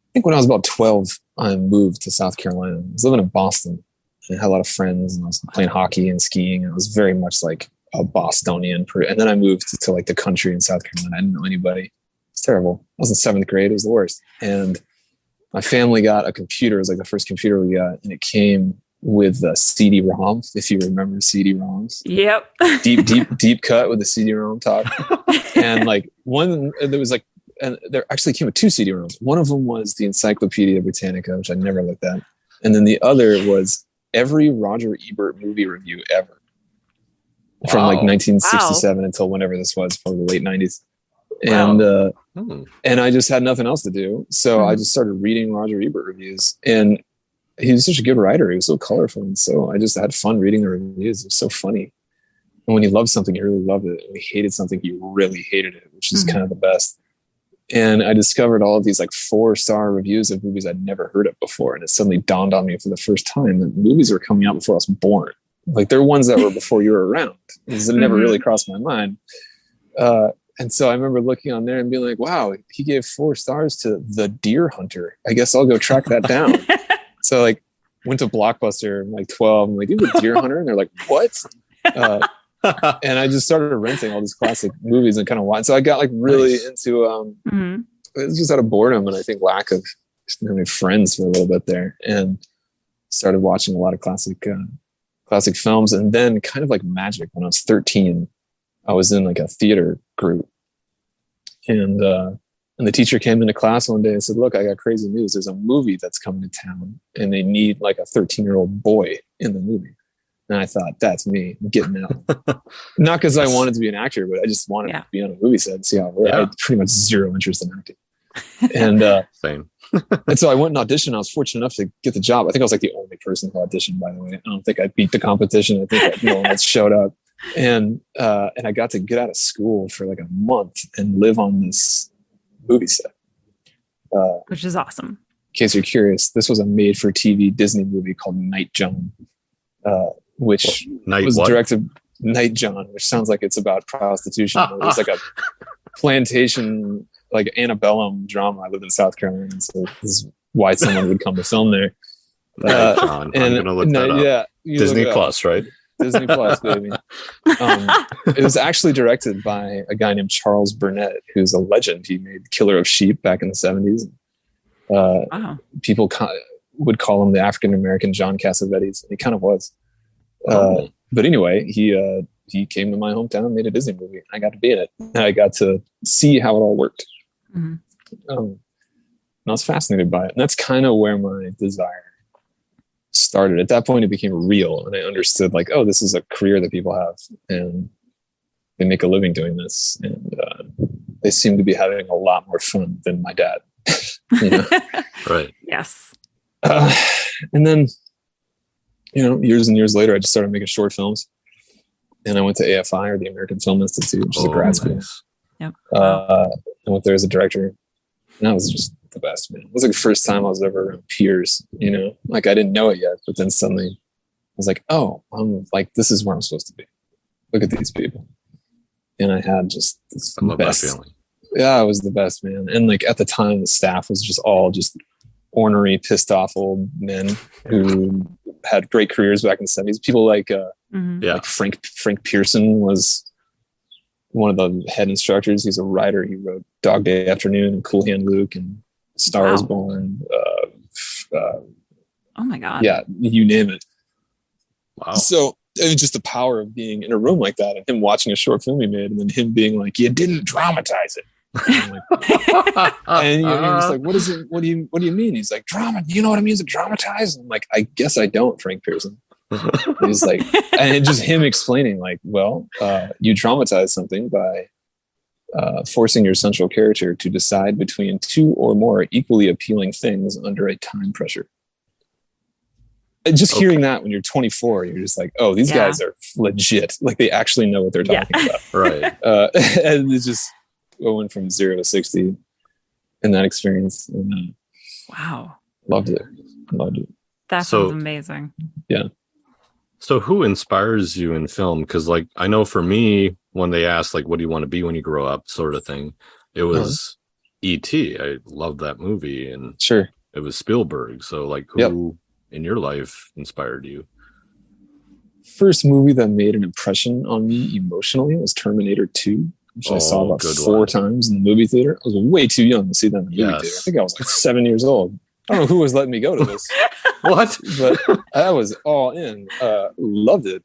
I think when I was about 12, I moved to South Carolina. I was living in Boston and I had a lot of friends and I was playing hockey and skiing. And I was very much like a Bostonian. And then I moved to like the country in South Carolina. I didn't know anybody. It's terrible. I was in 7th grade. It was the worst. And my family got a computer. It was like the first computer we got. And it came with a CD-ROM, if you remember CD-ROMs. Yep. deep cut with a CD-ROM top. And like and there actually came with 2 CD-ROMs. One of them was the Encyclopedia Britannica, which I never looked at. And then the other was every Roger Ebert movie review ever. From like 1967 until whenever this was, probably the late 90s. And I just had nothing else to do. So I just started reading Roger Ebert reviews. And he was such a good writer. He was so colorful. And so I just had fun reading the reviews. It was so funny. And when you love something, you really loved it. And when you hated something, you really hated it, which is kind of the best. And I discovered all of these like 4-star reviews of movies I'd never heard of before. And it suddenly dawned on me for the first time that movies were coming out before I was born. Like they're ones that were before you were around. It never really crossed my mind. And so I remember looking on there and being like, wow, he gave 4 stars to The Deer Hunter. I guess I'll go track that down. So like went to Blockbuster, I'm like 12. I'm like, you have a Deer Hunter? And they're like, what? And I just started renting all these classic movies and kind of watching. So I got like really into it was just out of boredom and I think lack of just having friends for a little bit there, and started watching a lot of classic classic films. And then kind of like magic, when I was 13, I was in like a theater group, and the teacher came into class one day and said, look, I got crazy news. There's a movie that's coming to town and they need like a 13-year-old boy in the movie. And I thought, that's me. I'm getting out. Not because I wanted to be an actor, but I just wanted to be on a movie set and see how it worked. I had pretty much zero interest in acting. And same. And so I went and auditioned. I was fortunate enough to get the job. I think I was like the only person who auditioned, by the way. I don't think I beat the competition. I think no one else showed up. And I got to get out of school for like a month and live on this movie set. Which is awesome. In case you're curious, this was a made-for-TV Disney movie called Night John, which was directed Night John, which sounds like it's about prostitution. It was like a plantation, like antebellum drama. I lived in South Carolina, so this is why someone would come to film there. Night John. I'm gonna look that up. Yeah, Disney Plus, right? Disney Plus, baby. It was actually directed by a guy named Charles Burnett, who's a legend. He made Killer of Sheep back in the 70s. Wow. People would call him the African-American John Cassavetes, and he kind of was. But anyway, he came to my hometown and made a Disney movie. I got to be in it. And I got to see how it all worked. Mm-hmm. And I was fascinated by it. And that's kind of where my desire started. At that point, it became real. And I understood like, oh, this is a career that people have. And they make a living doing this. And they seem to be having a lot more fun than my dad. You know? Right. Yes. And then, years and years later, I just started making short films. And I went to AFI, or the American Film Institute, which is a grad school. Nice. Yep. I went there as a director. And that was just the best, man. It was like the first time I was ever around peers, like I didn't know it yet, but then suddenly I was like, oh, I'm like, this is where I'm supposed to be. Look at these people. And I had just this best feeling. Yeah, it was the best, man. And like at the time, the staff was just all just ornery, pissed off old men who had great careers back in the 70s. People like, like Frank Pearson was one of the head instructors. He's a writer. He wrote Dog Day Afternoon and Cool Hand Luke and Star is Born. Oh my God. Yeah, you name it. Wow. So it was just the power of being in a room like that and him watching a short film he made and then him being like, you didn't dramatize it. And you're just like, what is it? What do you mean? He's like, drama. Do you know what it means to dramatize? And I'm like, I guess I don't, Frank Pearson. He's like, and just him explaining like, well, you dramatize something by forcing your central character to decide between two or more equally appealing things under a time pressure. And just hearing that when you're 24, you're just like, oh, these guys are legit. Like they actually know what they're talking about. Right. And it's just going from 0 to 60 in that experience. And, wow. Loved it. That sounds amazing. Yeah. So who inspires you in film? Because like, I know for me, when they asked like, what do you want to be when you grow up sort of thing, it was E.T. I loved that movie. And sure, it was Spielberg. So like who in your life inspired you? First movie that made an impression on me emotionally was Terminator 2, which I saw about 4 times in the movie theater. I was way too young to see that in the movie theater. I think I was like 7 years old. I don't know who was letting me go to this. What? But I was all in. Loved it.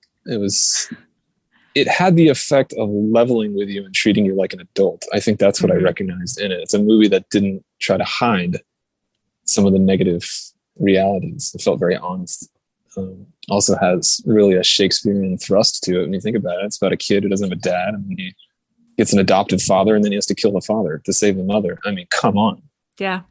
It had the effect of leveling with you and treating you like an adult. I think that's what I recognized in it. It's a movie that didn't try to hide some of the negative realities. It felt very honest. Also has really a Shakespearean thrust to it when you think about it. It's about a kid who doesn't have a dad and he gets an adopted father and then he has to kill the father to save the mother. I mean, come on. Yeah.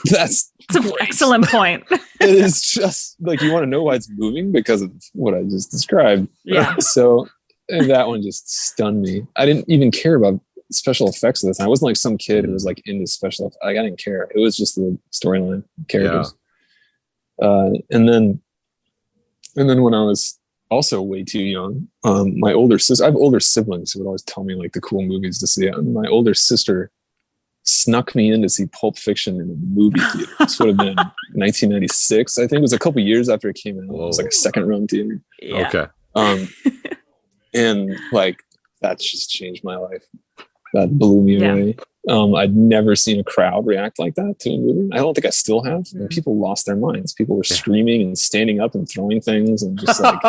That's an excellent point. It is just like, you want to know why it's moving because of what I just described. Yeah. So that one just stunned me. I didn't even care about special effects at the time. I wasn't like some kid who was like into special effects. Like, I didn't care. It was just the storyline, characters. And then when I was also way too young, my older sister, I have older siblings who would always tell me like the cool movies to see. And my older sister snuck me in to see Pulp Fiction in a movie theater. This would have been 1996. I think it was a couple years after it came out. It was like a second run theater. Yeah. Okay. And like, that just changed my life. That blew me away. I'd never seen a crowd react like that to a movie. I don't think I still have. And people lost their minds. People were screaming and standing up and throwing things and just like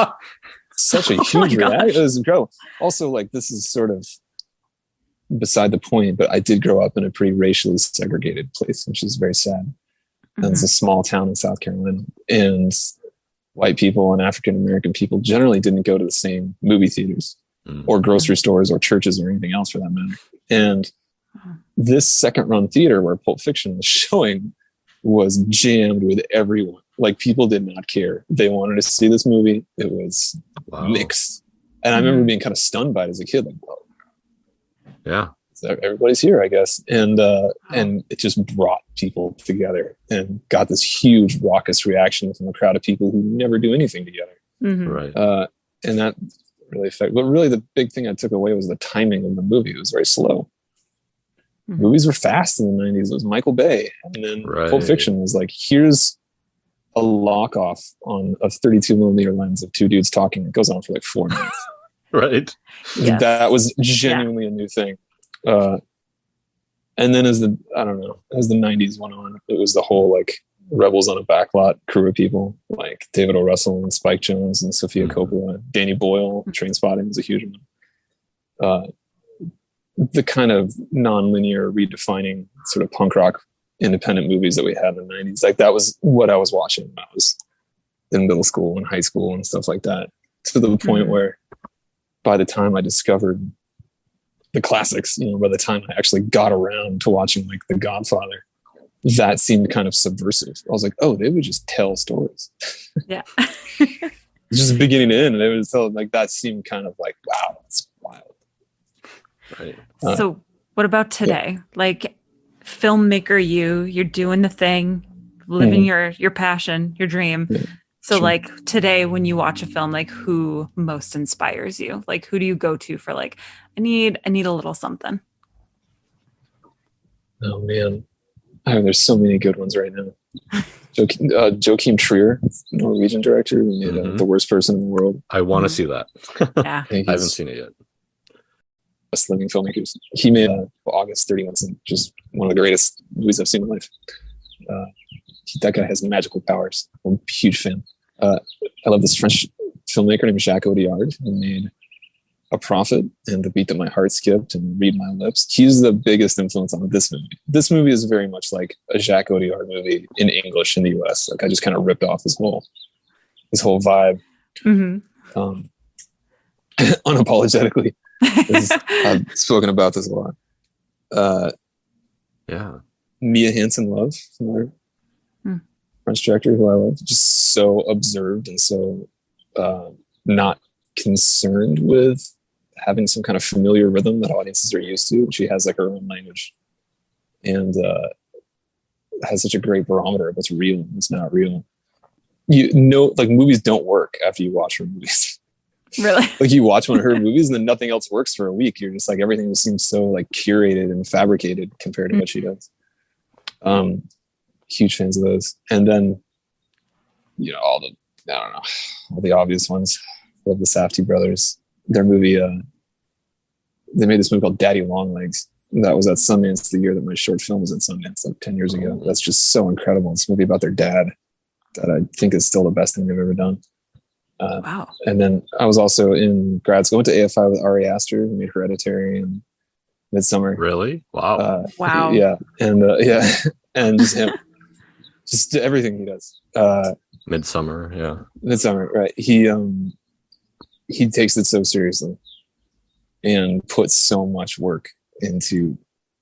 such a huge reaction. It was incredible. Also, like, this is sort of beside the point, but I did grow up in a pretty racially segregated place, which is very sad. And it's a small town in South Carolina, and white people and African American people generally didn't go to the same movie theaters or grocery stores or churches or anything else for that matter. And this second run theater where Pulp Fiction was showing was jammed with everyone. Like, people did not care. They wanted to see this movie. It was mixed. And I remember being kind of stunned by it as a kid. Like, whoa. Yeah. So everybody's here, I guess. And it just brought people together and got this huge raucous reaction from a crowd of people who never do anything together. Right. And that really affected, but really the big thing I took away was the timing of the movie. It was very slow. Movies were fast in the 90s. It was Michael Bay. And then Pulp Fiction was like, here's a lock off on a 32 millimeter lens of two dudes talking. It goes on for like 4 minutes. Right. Yes. That was genuinely a new thing. And then as the 90s went on, it was the whole like Rebels on a Backlot crew of people, like David O. Russell and Spike Jonze and Sofia Coppola. Danny Boyle, Trainspotting was a huge one. The kind of non-linear redefining sort of punk rock independent movies that we had in the 90s, like that was what I was watching when I was in middle school and high school and stuff like that, to the point where by the time I discovered the classics, by the time I actually got around to watching like The Godfather, that seemed kind of subversive. I was like, oh, they would just tell stories. Yeah. Just beginning to end, and they would tell, like, that seemed kind of like, wow, that's wild. Right. So what about today? Yeah. Like, filmmaker, you're doing the thing, living your passion, your dream. Yeah. So like today, when you watch a film, like, who most inspires you? Like, who do you go to for like, I need a little something? Oh man, there's so many good ones right now. Joachim Trier, Norwegian director, who made The Worst Person in the World. I want to see that. Yeah, I haven't seen it yet. Best living filmmakers. He made August 31, just one of the greatest movies I've seen in my life. That guy has magical powers. I'm a huge fan. I love this French filmmaker named Jacques Audiard, who made A Prophet and The Beat That My Heart Skipped and Read My Lips. He's the biggest influence on this movie. This movie is very much like a Jacques Audiard movie in English in the US. Like, I just kind of ripped off his whole vibe. Unapologetically. I've spoken about this a lot. Mia Hansen-Løve, French director who I love, just so observed and so not concerned with having some kind of familiar rhythm that audiences are used to. She has like her own language, and has such a great barometer of what's real and what's not real. Like, movies don't work after you watch her movies. Really? Like, you watch one of her movies and then nothing else works for a week. You're just like, everything just seems so like curated and fabricated compared to what she does. Huge fans of those. And then, all the obvious ones. Love the Safdie brothers. Their movie, they made this movie called Daddy Longlegs. That was at Sundance the year that my short film was at Sundance, like 10 years ago. That's just so incredible. It's a movie about their dad that I think is still the best thing they've ever done. Wow. And then I was also in grad school, went to AFI with Ari Aster, who made Hereditary and Midsommar. Really? Wow. Wow. Yeah. And and just him, just everything he does. Midsommar. Yeah. Midsommar. Right. He takes it so seriously and puts so much work into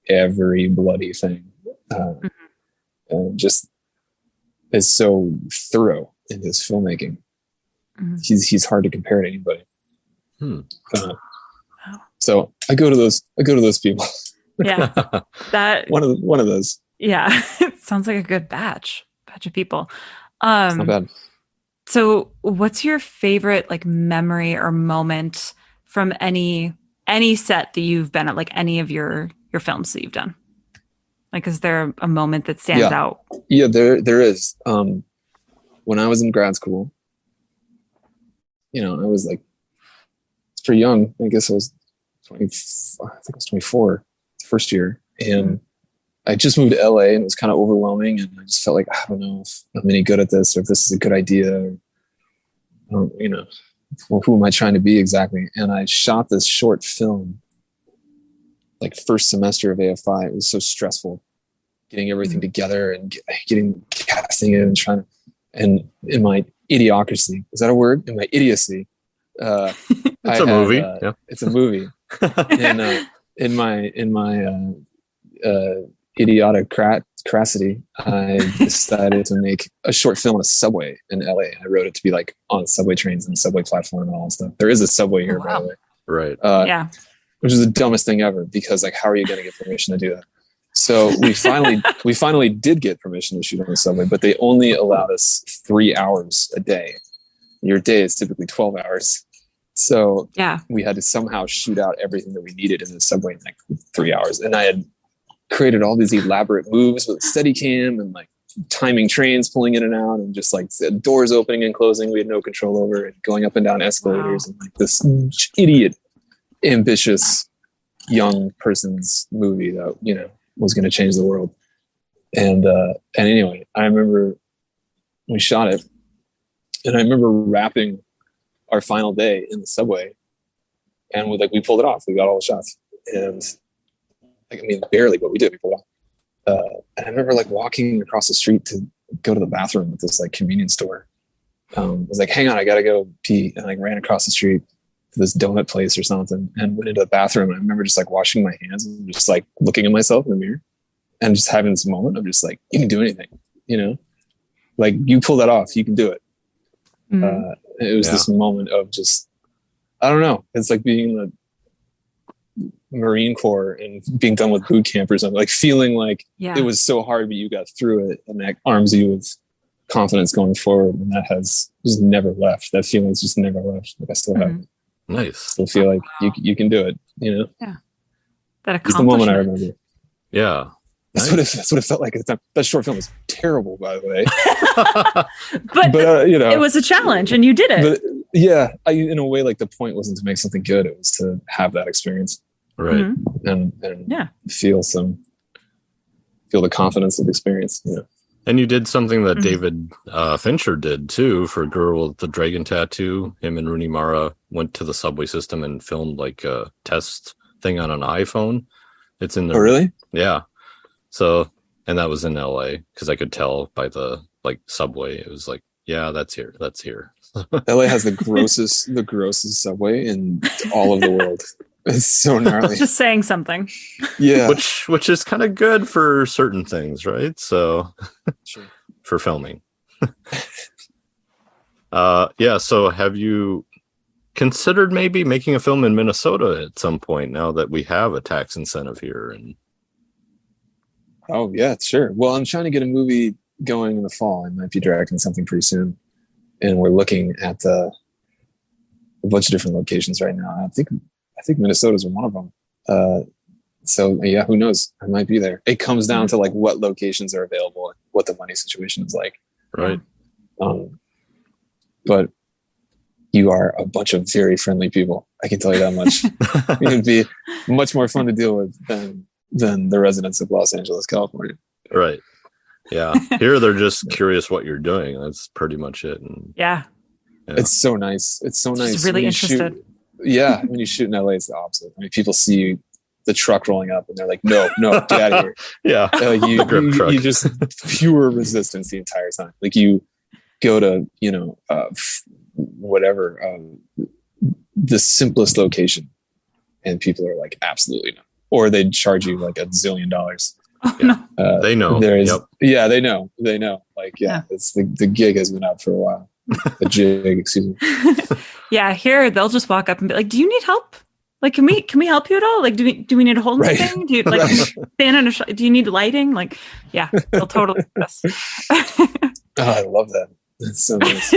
every bloody thing. And just is so thorough in his filmmaking. He's hard to compare to anybody. So I go to those people. Yeah, that one of those. Yeah, it sounds like a good batch of people. It's not bad. So, what's your favorite like memory or moment from any set that you've been at, like any of your films that you've done? Like, is there a moment that stands out? Yeah, there is. When I was in grad school, I was like, it's pretty young. I guess I was 20. I think I was 24, first year, And I just moved to LA and it was kind of overwhelming. And I just felt like, I don't know if I'm any good at this or if this is a good idea. Or, you know, well, who am I trying to be exactly? And I shot this short film, like first semester of AFI. It was so stressful getting everything together and getting casting it and trying to, and in my idiocracy, is that a word? In my idiocy. It's a movie. Yeah. It's a movie. And in my idiotic crassity, I decided to make a short film on a subway in LA. I wrote it to be like on subway trains and subway platform and all that stuff. There is a subway here, by the way. Right. Yeah. Which is the dumbest thing ever, because like, how are you going to get permission to do that? So we finally did get permission to shoot on the subway, but they only allowed us 3 hours a day. Your day is typically 12 hours. So we had to somehow shoot out everything that we needed in the subway in like 3 hours. And I had created all these elaborate moves with Steadicam and like timing trains pulling in and out and just like doors opening and closing we had no control over, and going up and down escalators and like this idiot, ambitious young person's movie that, you know, was going to change the world. And anyway, I remember we shot it, and I remember wrapping our final day in the subway, and we pulled it off. We got all the shots, and like, I mean, barely, but we did. We pulled it off. And I remember like walking across the street to go to the bathroom at this like convenience store. I was like, hang on, I got to go pee. And I ran across the street to this donut place or something and went into the bathroom. And I remember just like washing my hands and just like looking at myself in the mirror and just having this moment of just like, you can do anything, you know, like you pull that off, you can do it. It was this moment of just, I don't know. It's like being in the Marine Corps and being done with boot camp or something, like feeling like it was so hard, but you got through it, and that arms you with confidence going forward. And that has just never left. That feeling's just never left. Like I still have it. Nice. Still feel like you can do it, you know? Yeah. That it's the moment I remember. Yeah. That's what it felt like at the time. That short film was terrible, by the way. but you know, it was a challenge, and you did it. But yeah, in a way, like the point wasn't to make something good; it was to have that experience, right? And feel the confidence of the experience. You know. And you did something that David Fincher did too for Girl with the Dragon Tattoo. Him and Rooney Mara went to the subway system and filmed like a test thing on an iPhone. It's in there. Oh, really? Yeah. So, and that was in LA because I could tell by the like subway. It was like, yeah, that's here. That's here. LA has the grossest subway in all of the world. It's so gnarly. Just saying something. Yeah. Which is kind of good for certain things, right? So sure. For filming. Yeah. So have you considered maybe making a film in Minnesota at some point now that we have a tax incentive here? And oh yeah, sure. Well, I'm trying to get a movie going in the fall. I might be directing something pretty soon. And we're looking at a bunch of different locations right now. I think Minnesota's one of them. So yeah, who knows? I might be there. It comes down to like what locations are available and what the money situation is like. Right. But you are a bunch of very friendly people. I can tell you that much. It would be much more fun to deal with than the residents of Los Angeles, California. Right. Yeah. Here they're just curious what you're doing. That's pretty much it. And, yeah. It's so nice. It's so nice. Just really interested. When you shoot in LA, it's the opposite. I mean, people see the truck rolling up and they're like, no, get out of here. Yeah. Like you just pure resistance the entire time. Like you go to, the simplest location and people are like, absolutely no. Or they'd charge you like $1 zillion. Oh, no. They know. Yeah, they know. Like, it's the gig has been up for a while. The jig, excuse me. Yeah, here they'll just walk up and be like, "Do you need help? Like, can we help you at all? Like, do we need to hold anything? Do you like stand on a do you need lighting? Like, yeah, they'll totally do this." Oh, I love that. That's so nice.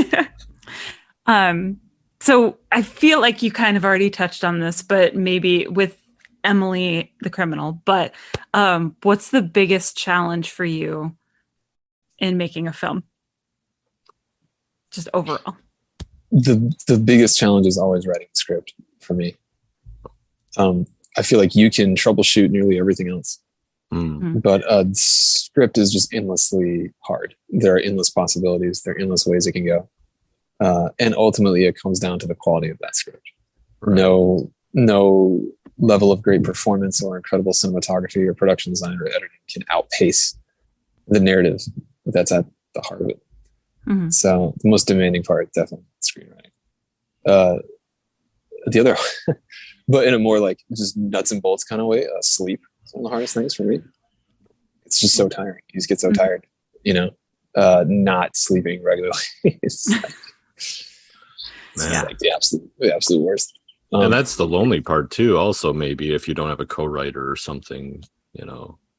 So I feel like you kind of already touched on this, but maybe with Emily the Criminal, but what's the biggest challenge for you in making a film? Just overall. The biggest challenge is always writing the script for me. I feel like you can troubleshoot nearly everything else. But a script is just endlessly hard. There are endless possibilities. There are endless ways it can go. And ultimately it comes down to the quality of that script. Right. No level of great performance or incredible cinematography or production design or editing can outpace the narrative that's at the heart of it. So the most demanding part, definitely screenwriting. The other, but in a more like just nuts and bolts kind of way, sleep is one of the hardest things for me. It's just so tiring. You just get so tired, not sleeping regularly. It's like the absolute worst. And that's the lonely part too. Also, maybe if you don't have a co-writer or something,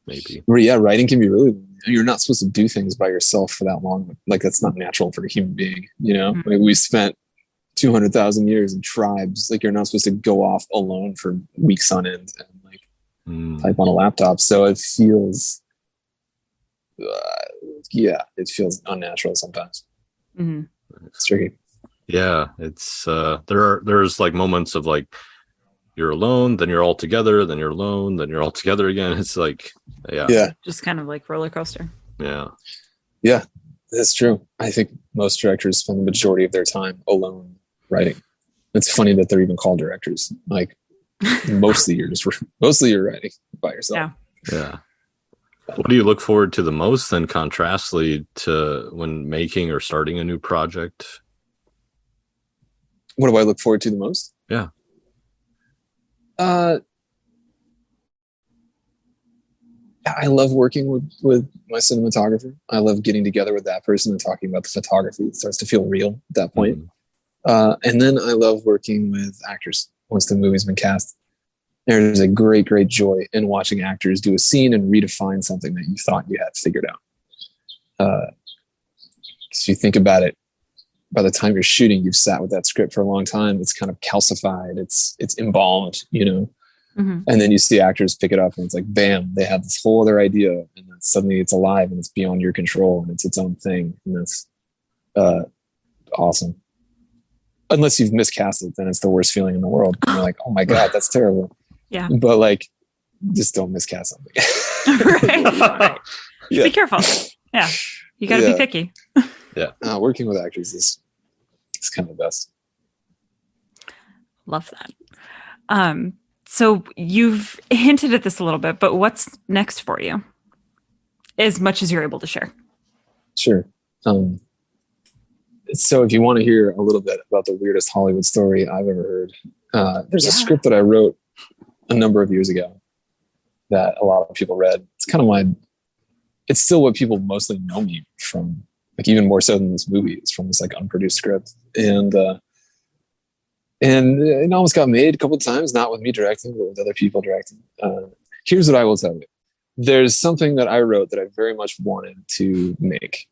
maybe. Yeah, writing can be really. You're not supposed to do things by yourself for that long. Like that's not natural for a human being. Like we spent 200,000 years in tribes. Like you're not supposed to go off alone for weeks on end and like type on a laptop. So it feels, it feels unnatural sometimes. It's tricky. Yeah, it's there's like moments of like you're alone, then you're all together, then you're alone, then you're all together again. It's like just kind of like roller coaster. Yeah, that's true. I think most directors spend the majority of their time alone writing. It's funny that they're even called directors. Like mostly you're writing by yourself. Yeah. What do you look forward to the most then, contrastly to when making or starting a new project? What do I look forward to the most? Yeah. I love working with my cinematographer. I love getting together with that person and talking about the photography. It starts to feel real at that point. And then I love working with actors once the movie's been cast. There's a great, great joy in watching actors do a scene and redefine something that you thought you had figured out. So you think about it, by the time you're shooting, you've sat with that script for a long time. It's kind of calcified. It's embalmed, and then you see actors pick it up and it's like, bam, they have this whole other idea. And then suddenly it's alive and it's beyond your control and it's its own thing. And that's awesome. Unless you've miscast it, then it's the worst feeling in the world. And you're like, oh my God, that's terrible. Yeah. But like, just don't miscast something. Right. Yeah. Be careful. Yeah. You got to be picky. Yeah. Working with actors is kind of the best. Love that. So you've hinted at this a little bit, but what's next for you? As much as you're able to share. Sure. So if you want to hear a little bit about the weirdest Hollywood story I've ever heard, there's a script that I wrote a number of years ago that a lot of people read. It's kind of it's still what people mostly know me from, like even more so than this movie. It's from this like unproduced script. And it almost got made a couple of times, not with me directing, but with other people directing. Here's what I will tell you. There's something that I wrote that I very much wanted to make.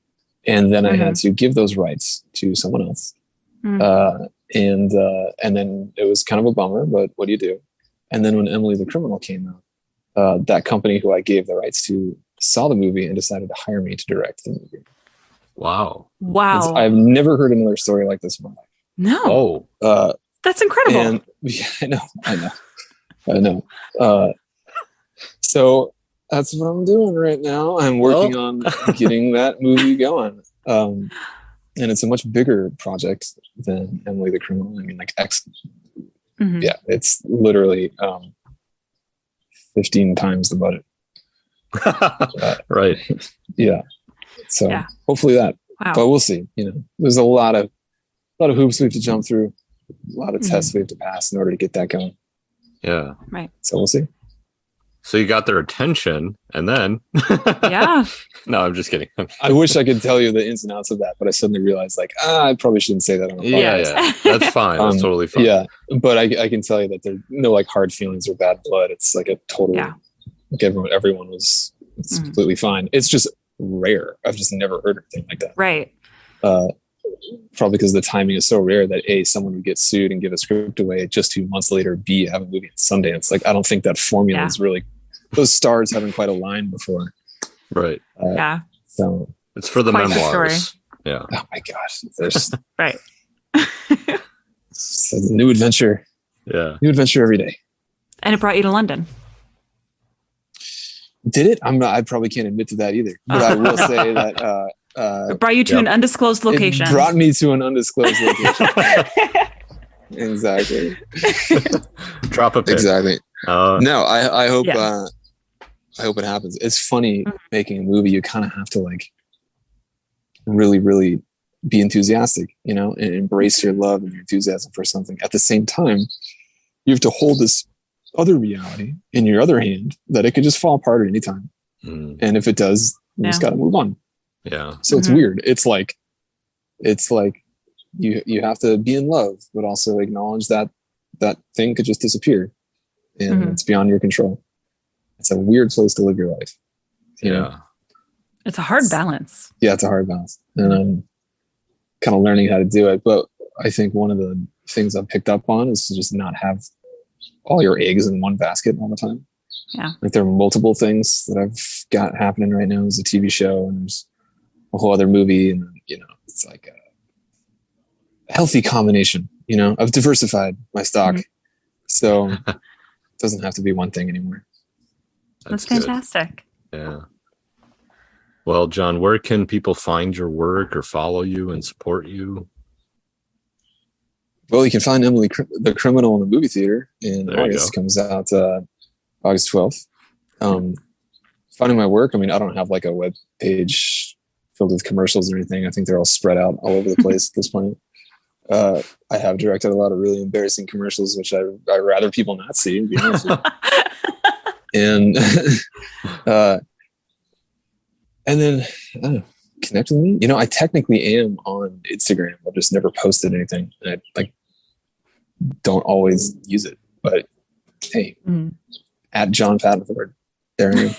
And then I had to give those rights to someone else. And then it was kind of a bummer, but what do you do? And then when Emily the Criminal came out, that company who I gave the rights to saw the movie and decided to hire me to direct the movie. Wow. I've never heard another story like this in my life. No. That's incredible. And, yeah, I know. So that's what I'm doing right now. I'm working on getting that movie going. And it's a much bigger project than Emily the Criminal. I mean, like yeah, it's literally 15 times the budget. Right. Yeah. So hopefully that, but we'll see. There's a lot of hoops we have to jump through, a lot of tests we have to pass in order to get that going. Yeah. Right. So we'll see. So you got their attention, and then No, I'm just kidding. I wish I could tell you the ins and outs of that, but I suddenly realized I probably shouldn't say that on a podcast. Yeah, that's fine. That's totally fine. Yeah, but I can tell you that there's no like hard feelings or bad blood. It's like a total like everyone was completely fine. It's just rare. I've just never heard anything like that. Right. Probably because the timing is so rare that A, someone would get sued and give a script away just 2 months later, B, have a movie at Sundance. Like I don't think that formula is really, those stars haven't quite aligned before. Right. So it's for the memoirs. Yeah. Oh my gosh. There's right. It's a new adventure. Yeah. New adventure every day. And it brought you to London. Did it? I probably can't admit to that either. But I will say that it brought you to an undisclosed location. It brought me to an undisclosed location. Exactly. Drop a pin. Exactly. No, I hope I hope it happens. It's funny making a movie. You kind of have to like really, really be enthusiastic, you know, and embrace your love and your enthusiasm for something. At the same time, you have to hold this other reality in your other hand that it could just fall apart at any time. And if it does, you just got to move on. Yeah. So it's weird. It's like you have to be in love, but also acknowledge that that thing could just disappear and it's beyond your control. It's a weird place to live your life. You know? It's a hard balance. Yeah, it's a hard balance. And I'm kind of learning how to do it. But I think one of the things I've picked up on is to just not have all your eggs in one basket all the time. Yeah. Like there are multiple things that I've got happening right now. There's a TV show and there's a whole other movie. And, you know, it's like a healthy combination, you know, I've diversified my stock. So it doesn't have to be one thing anymore. That's fantastic. Good. Yeah. Well, John, where can people find your work or follow you and support you? Well, you can find Emily the Criminal in the movie theater in August. Comes out August 12th. Finding my work, I mean, I don't have like a web page filled with commercials or anything. I think they're all spread out all over the place at this point. I have directed a lot of really embarrassing commercials, which I'd rather people not see, to be honest with you. And then connect with me. You know, I technically am on Instagram. I've just never posted anything. And I don't always use it. But hey, at John Patton Ford. There I am.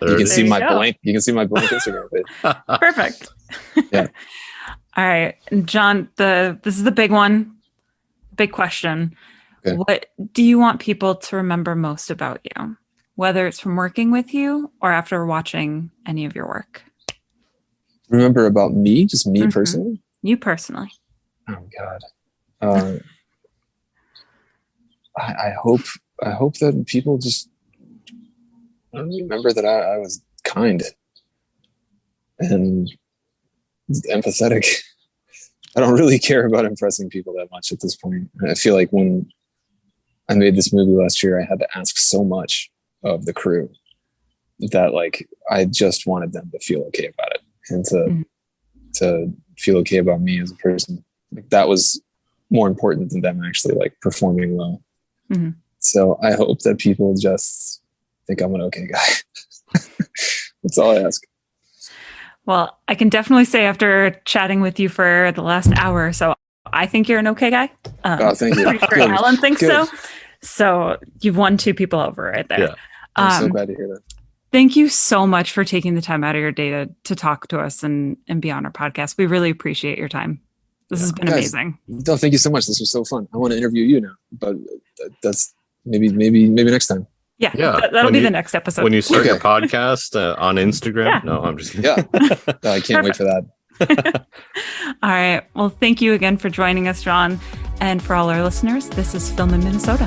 You can see my blank. You can see my blank Instagram page. Perfect. Yeah. All right, John. This is the big one. Big question. Okay. What do you want people to remember most about you? Whether it's from working with you or after watching any of your work. Remember about me? Just me personally? You personally. Oh God. I hope that people just remember that I was kind and empathetic. I don't really care about impressing people that much at this point. I feel like when I made this movie last year, I had to ask so much of the crew that like I just wanted them to feel okay about it and to feel okay about me as a person. Like, that was more important than them actually like performing well. So I hope that people just think I'm an okay guy. That's all I ask. Well, I can definitely say after chatting with you for the last hour or so, I think you're an okay guy. Thank you. Pretty sure Alan thinks so. So you've won two people over right there. Yeah. I'm so glad to hear that. Thank you so much for taking the time out of your day to talk to us and be on our podcast. We really appreciate your time. This has been amazing. No, thank you so much. This was so fun. I want to interview you now, but that's maybe next time. Yeah. That'll be the next episode. When you start your podcast on Instagram. Yeah. No, I'm just kidding. Yeah. I can't wait for that. All right. Well, thank you again for joining us, John. And for all our listeners, this is Film in Minnesota.